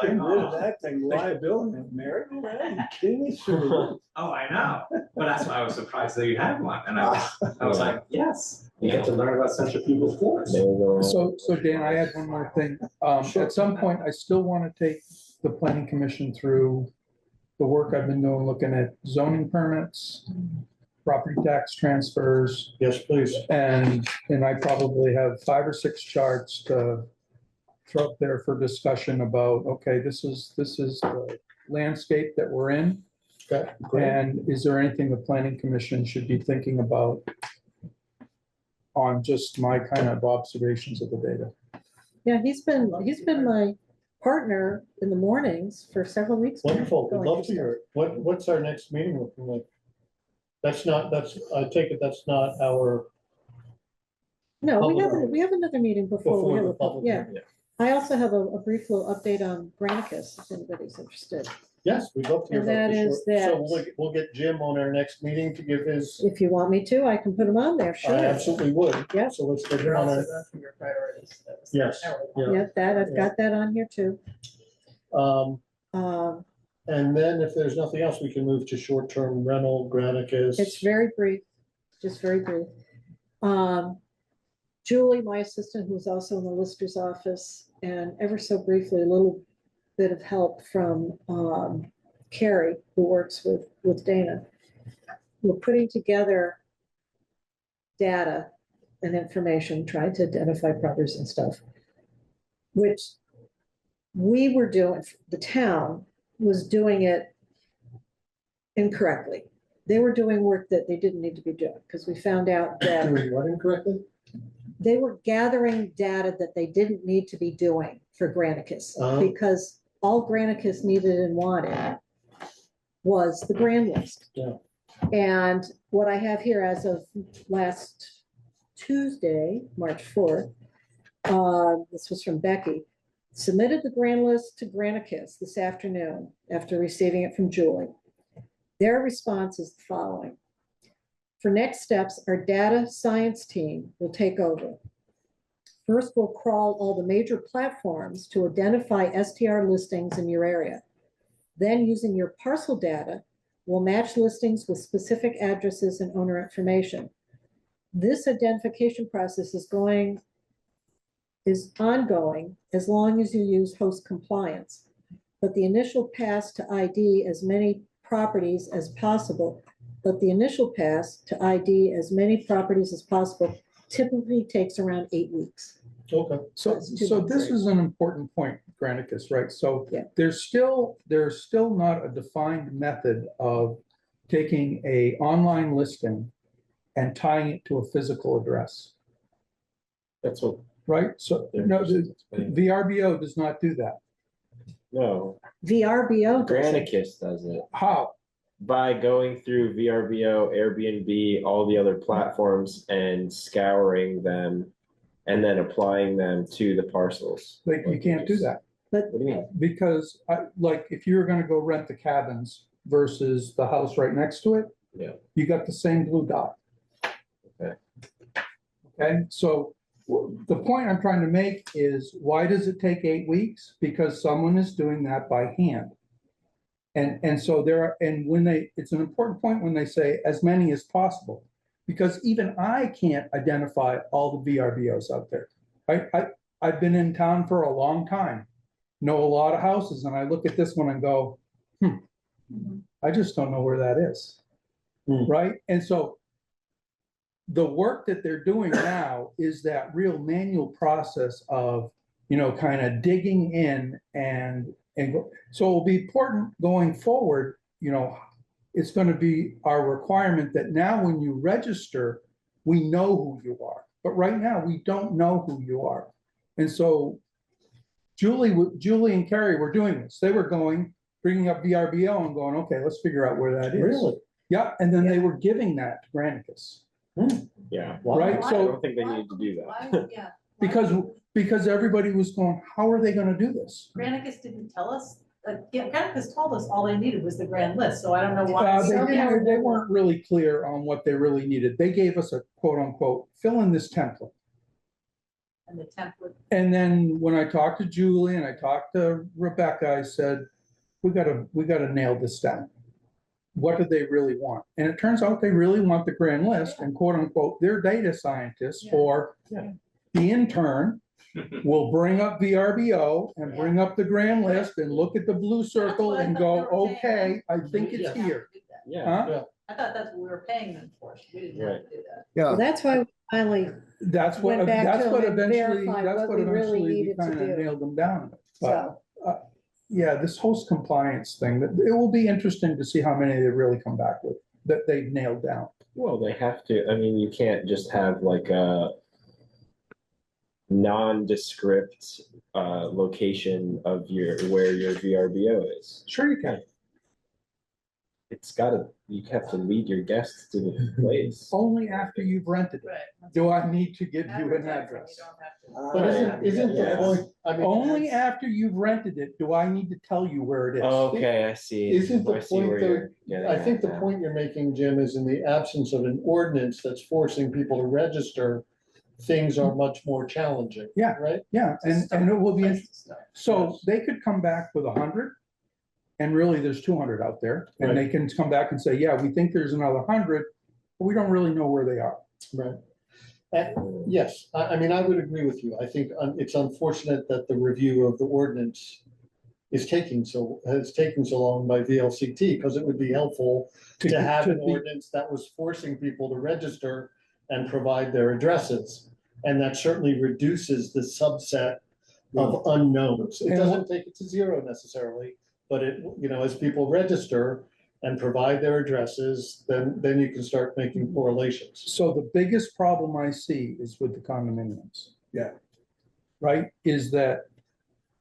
Get rid of that thing, liability, merry-go-round, you kidding me? Sure. Oh, I know, but that's why I was surprised that you had one, and I was like, yes, you get to learn about Central People's Forest. There you go. So Dan, I had one more thing. At some point, I still want to take the planning commission through the work I've been doing, looking at zoning permits, property tax transfers, Yes, please. and I probably have 5 or 6 charts to throw up there for discussion about, okay, this is the landscape that we're in. Okay, great. And is there anything the planning commission should be thinking about on just my kind of observations of the data? Yeah, he's been my partner in the mornings for several weeks. now, Wonderful, we'd going love to through hear it. What's our next meeting looking like? I take it that's not our No, we Public- have another meeting before we Before have the a public, public yeah. hearing. I also have a brief little update on Granicus, if anybody's interested. Yes, we'd love to hear And about that the is short, so that- we'll get Jim on our next meeting to give his, If you want me to, I can put them on there, I sure. absolutely would. Yeah. So let's get him You're on also our, going through your priorities. That was Yes, our- yeah. Yeah, that, I've got that on here too. Um, Um, and then if there's nothing else, we can move to short-term rental, Granicus. It's very brief, just very brief. Julie, my assistant, who's also in the Lister's office, and ever so briefly, a little bit of help from Carrie, who works with Dana. We're putting together data and information, trying to identify properties and stuff, which we were doing, the town was doing it incorrectly. They were doing work that they didn't need to be doing, because we found out that Doing what incorrectly? they were gathering data that they didn't need to be doing for Granicus, Uh-huh. because all Granicus needed and wanted was the grand list. Yeah. And what I have here as of last Tuesday, March 4th, this was from Becky, submitted the grand list to Granicus this afternoon after receiving it from Julie. Their response is the following. For next steps, our data science team will take over. First, we'll crawl all the major platforms to identify STR listings in your area. Then, using your parcel data, we'll match listings with specific addresses and owner information. This identification process is ongoing as long as you use host compliance. But the initial pass to ID as many properties as possible typically takes around 8 weeks. Okay. So, That's too so much, this right? is an important point, Granicus, right? So Yeah. there's still not a defined method of taking a online listing and tying it to a physical address, That's what, right? So, no, the VRBO does not do that. no, VRBO. does it. Granicus does it. How? By going through VRBO, Airbnb, all the other platforms and scouring them and then applying them to the parcels. Like, you can't do that. What do you mean? Because like, if you're gonna go rent the cabins versus the house right next to it. Yeah. You got the same blue dot. Okay. Okay, so the point I'm trying to make is, why does it take 8 weeks? Because someone is doing that by hand. And so it's an important point when they say as many as possible, because even I can't identify all the VRBOs out there. I've been in town for a long time, know a lot of houses, and I look at this one and go, I just don't know where that is. Right? And so the work that they're doing now is that real manual process of, kind of digging in so it'll be important going forward, it's going to be our requirement that now when you register, we know who you are. But right now, we don't know who you are. And so Julie and Carrie were doing this. They were bringing up VRBO and going, okay, let's figure out where that is. Really? Yeah, and then they were giving that to Granicus. Yeah. Right, I so- don't think they need to do that. Yeah. Because everybody was going, how are they gonna do this? Granicus didn't tell us, Granicus told us all they needed was the grand list, so I don't know They why. weren't really clear on what they really needed. They gave us a quote unquote, fill in this template. And the template, And then when I talked to Julie and I talked to Rebecca, I said, we gotta nail this down. What do they really want? And it turns out they really want the grand list, and quote unquote, their data scientists Yeah. or the intern will bring up VRBO and bring up the grand list and look at the blue circle what I and thought go, they were saying. okay, I think it's Yeah. here. Yeah. Huh? I thought that's what we were paying them for, we didn't have to do that. Well, Yeah, that's why we finally, That's what, Went back that's to what them and eventually, verified that's what what we really eventually we needed to kind of do. nailed them down. But, so, yeah, this host compliance thing, it will be interesting to see how many they really come back with, that they've nailed down. Well, they have to, I mean, you can't just have like a nondescript location of where your VRBO is. Sure you can. it's gotta, you have to lead your guests to the place. Only after you've rented it. Right. Do I need to give you an Advertising, address? you don't have to- But isn't the Yes. point, I mean. Only that's- after you've rented it do I need to tell you where it is. Okay, I see. Isn't the I see point where though- you're getting I think at the now. point you're making, Jim, is in the absence of an ordinance that's forcing people to register, things are much more challenging. Yeah. Right? Yeah, and it will be, Place to start. so they could come back with 100. And really, there's 200 out there, and they can come back and say, yeah, we think there's another 100, but we don't really know where they are. Right. Yes, I mean, I would agree with you. I think it's unfortunate that the review of the ordinance has taken so long by VLCT, because it would be helpful to have an ordinance that was forcing people to register and provide their addresses. And that certainly reduces the subset of unknowns. It doesn't take it to zero necessarily, but it, as people register and provide their addresses, then you can start making correlations. So the biggest problem I see is with the condominiums. Yeah. Right, is that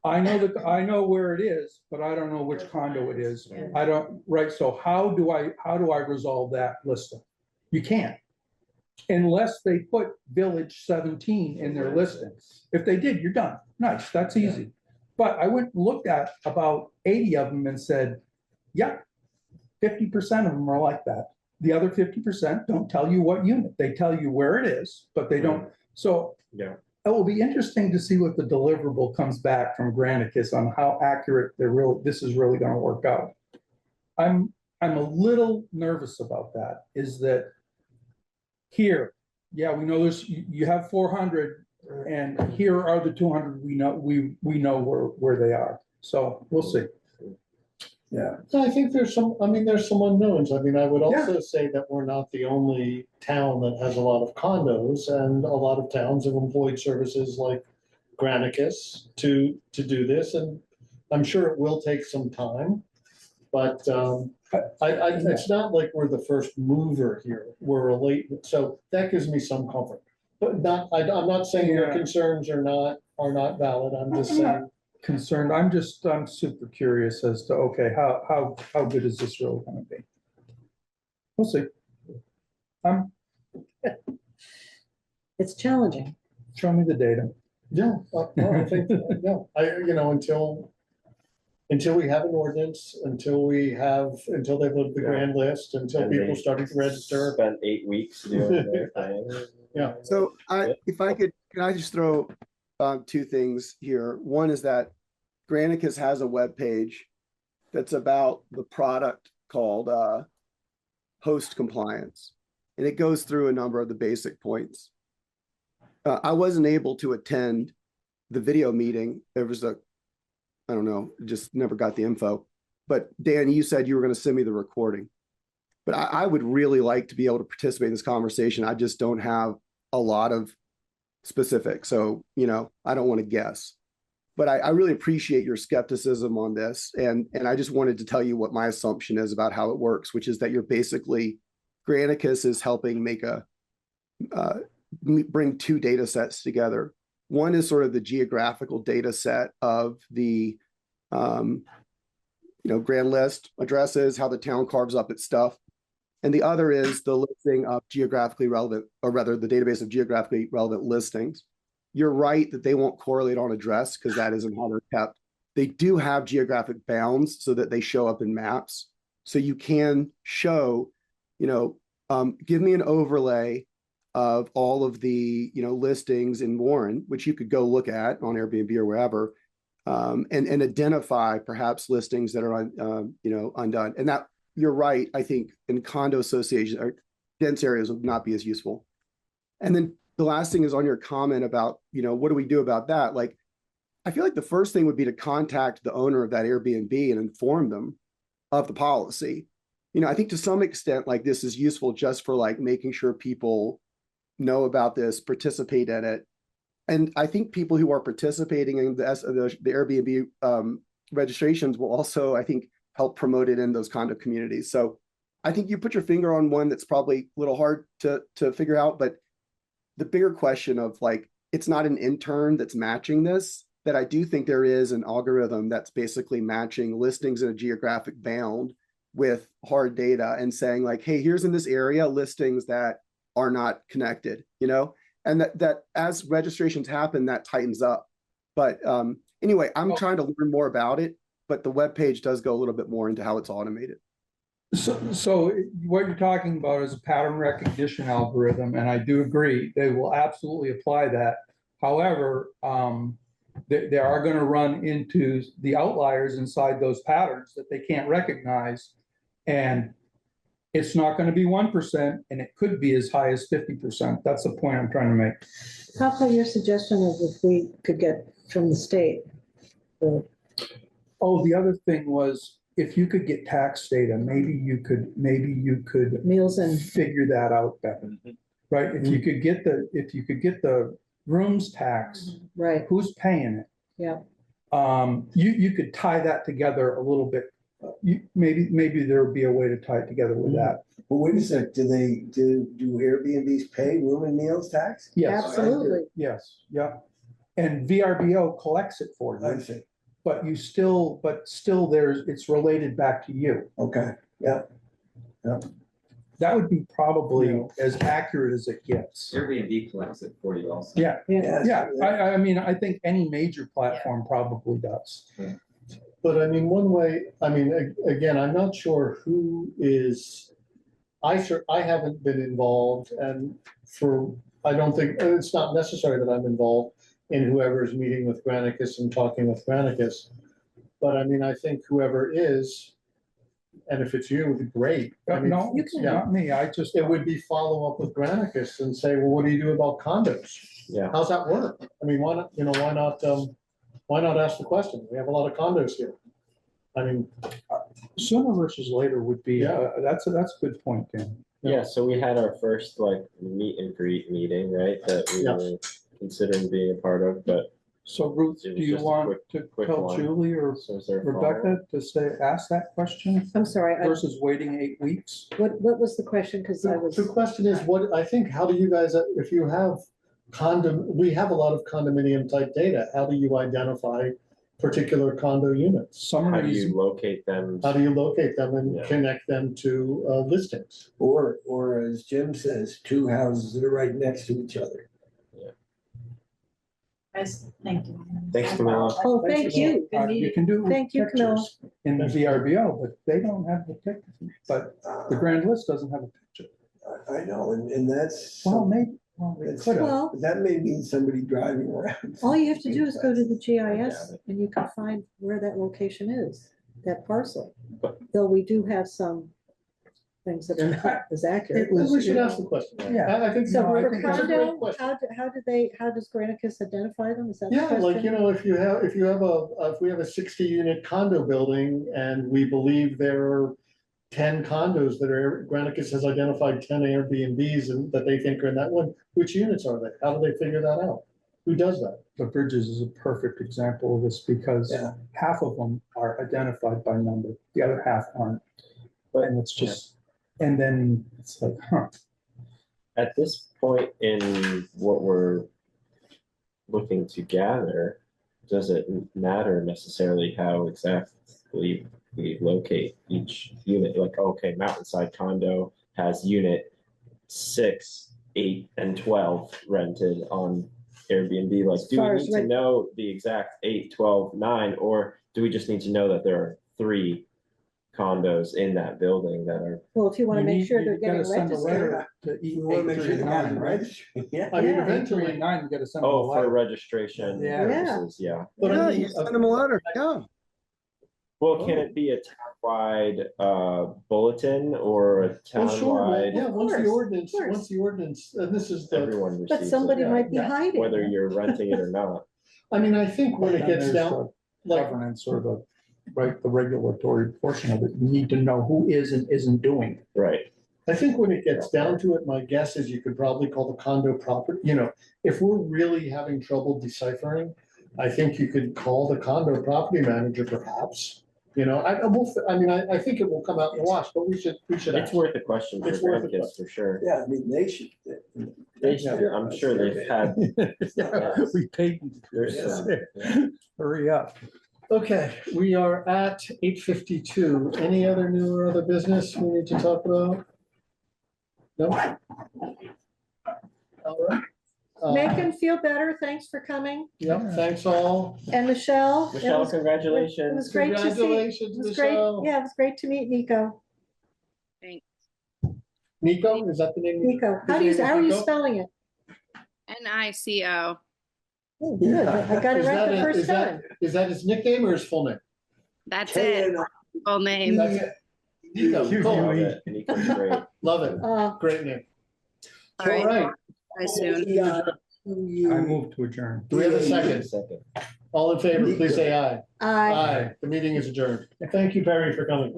I know where it is, but I don't know which condo it is. Yeah. I don't, right, so how do I resolve that listing? You can't. Unless they put Village 17 in their listing. If they did, you're done. Nice, that's easy. But I went and looked at about 80 of them and said, yeah, 50% of them are like that. The other 50% don't tell you what unit. They tell you where it is, but they don't. So Yeah. it will be interesting to see what the deliverable comes back from Granicus on how accurate this is really going to work out. I'm a little nervous about that, is that here, yeah, we know there's, you have 400, and here are the 200 we know where they are. So we'll see. Yeah. So I think there's some unknowns. I mean, I would also say that we're not the only town that has a lot of condos, and a lot of towns have employed services like Granicus to do this, and I'm sure it will take some time. But it's not like we're the first mover here. We're a late, so that gives me some comfort. But I'm not saying your concerns are not valid. I'm just saying. Concerned, I'm super curious as to, okay, how good is this really gonna be? We'll see. It's challenging. Show me the data. Yeah, no, I think, until we have an ordinance, until they've looked the grand list, until And people they started to register. Spent 8 weeks doing their thing. Yeah. So can I just throw two things here? One is that Granicus has a webpage that's about the product called host compliance, and it goes through a number of the basic points. I wasn't able to attend the video meeting. There was I don't know, just never got the info. But Dan, you said you were going to send me the recording. But I would really like to be able to participate in this conversation. I just don't have a lot of specifics. So, I don't want to guess. But I really appreciate your skepticism on this. And I just wanted to tell you what my assumption is about how it works, which is that you're basically, Granicus is helping bring two data sets together. One is sort of the geographical data set of the, grand list addresses, how the town carves up its stuff. And the other is the listing of geographically relevant, or rather the database of geographically relevant listings. You're right that they won't correlate on address because that isn't how they're kept. They do have geographic bounds so that they show up in maps. So you can show, give me an overlay of all of the, listings in Warren, which you could go look at on Airbnb or wherever, and identify perhaps listings that are, undone. And that, you're right, I think in condo associations or dense areas would not be as useful. And then the last thing is on your comment about, what do we do about that? Like, I feel like the first thing would be to contact the owner of that Airbnb and inform them of the policy. I think to some extent, like this is useful just for like making sure people know about this, participate in it. And I think people who are participating in the Airbnb registrations will also, I think, help promote it in those condo communities. So I think you put your finger on one that's probably a little hard to figure out, but the bigger question of like, it's not an intern that's matching this, that I do think there is an algorithm that's basically matching listings in a geographic bound with hard data and saying like, hey, here's in this area listings that are not connected, you know, and that as registrations happen, that tightens up. But anyway, I'm trying to learn more about it, but the webpage does go a little bit more into how it's automated. So what you're talking about is a pattern recognition algorithm, and I do agree, they will absolutely apply that. However, they are gonna run into the outliers inside those patterns that they can't recognize. And it's not gonna be 1%, and it could be as high as 50%. That's the point I'm trying to make. How about your suggestion of if we could get from the state? Oh, the other thing was, if you could get tax data, maybe you could Meals and, figure that out better, right? If you could get the rooms tax, right, who's paying it? yeah. You could tie that together a little bit. Maybe there would be a way to tie it together with that. Well, wait a sec, do Airbnbs pay room and meals tax? Yes, Absolutely. yes, yeah. And VRBO collects it for I you, see, but still it's related back to you. okay, yeah. That would be probably as accurate as it gets. Airbnb collects it for you also. Yeah, Yeah, yeah. I mean, I think any major platform probably does. But I mean, one way, I mean, again, I'm not sure who is, I haven't been involved and I don't think, it's not necessary that I'm involved in whoever's meeting with Granicus and talking with Granicus. But I mean, I think whoever is, and if it's you, it would be great. I mean, No, you can- not me. I just, it would be follow up with Granicus and say, well, what do you do about condos? Yeah. How's that work? I mean, why not ask the question? We have a lot of condos here. I mean, sooner versus later would be, Yeah. that's a good point, Dan. Yeah, so we had our first like meet and greet meeting, right, that we Yeah. were considering being a part of, but So Ruth, It was do you just a want to quick tell one. Julie or so is there a follow-up? Rebecca to ask that question I'm sorry, versus waiting 8 weeks? what was the question? Because I was, the question is, how do you guys, if you have we have a lot of condominium type data. How do you identify particular condo units? Some How of do these, you locate them? How do you locate them and Yeah. connect them to listings? Or as Jim says, two houses that are right next to each other. Guys, thank you. Thanks, Camilla. oh, thank you. Good you meeting. can do Thank you, Camilla. pictures in the VRBO, but they don't have the picture. But the grand list doesn't have a picture. I know, and that's, Well, maybe, they It's- could have. Well, that may mean somebody driving around. all you have to do is go to the GIS and you can find where that location is, that parcel. Though we do have some things that are not as accurate. We should ask the question. Yeah. I think So No, I for think that's a great condo, question. how does Granicus identify them? Is that the Yeah, like, question? if we have a 60-unit condo building and we believe there are 10 condos that are, Granicus has identified 10 Airbnbs and that they think are in that one, which units are they? How do they figure that out? Who does that? The Bridges is a perfect example of this because Yeah. half of them are identified by number, the other half aren't. And it's just, and then it's like, At this point in what we're looking to gather, does it matter necessarily how exactly we locate each unit? Like, okay, Mountainside condo has unit 6, 8, and 12 rented on Airbnb. Like, do we far as need to rent- know the exact 8, 12, 9, or do we just need to know that there are 3 condos in that building that are? Well, if you want to make sure they're getting Send a registered. letter to We want to make sure they have 839, the right? registry. Yeah. I mean, Yeah. eventually, 839, you gotta send them a Oh, for letter. registration Yeah. purposes, yeah. but Yeah, I mean, you send them a letter, yeah. Well, can it be a townwide bulletin or a well, sure, well, townwide? yeah, once the course. ordinance, and this is the, Everyone But receives somebody it, might be Yeah. hiding. whether you're renting it or not. I mean, I think when it Then gets there's down, the like, Governance or the, right, the regulatory portion of it, you need to know who is and isn't doing it. Right. I think when it gets down to it, my guess is you could probably call the condo property, if we're really having trouble deciphering, I think you could call the condo property manager perhaps. I think it will come out in the wash, but we should It's ask. worth a question for It's worth a grandkids for sure. Yeah, I mean, they should. They should, I'm sure they've had, Yeah, we paid you. there's some, yeah. Hurry up. Okay, we are at 8:52. Any other new or other business we need to talk about? No? All right. Make him feel better. Thanks for coming. Yep, thanks all. And Michelle. it was- congratulations. It was great to see. Congratulations, It was great. Michelle. Yeah, it was great to meet Nico. Thanks. Nico, is that the name? Nico, how His name is are you Nico? spelling it? NICO. Oh, good. I got it Is right that the a- first is that- time. Is that his nickname or his full name? That's it. Full name. That's it. Nico, cool. Love it. Great name. All right. All right. Bye soon. I move to adjourn. Do we have a second? All in favor, please say aye. I. Aye. The meeting is adjourned. Thank you, Perry, for coming.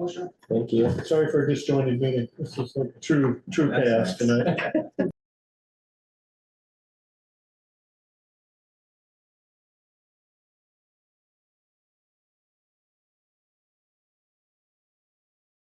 Thank you. Sorry for a disjointed meeting. This is like true chaos tonight.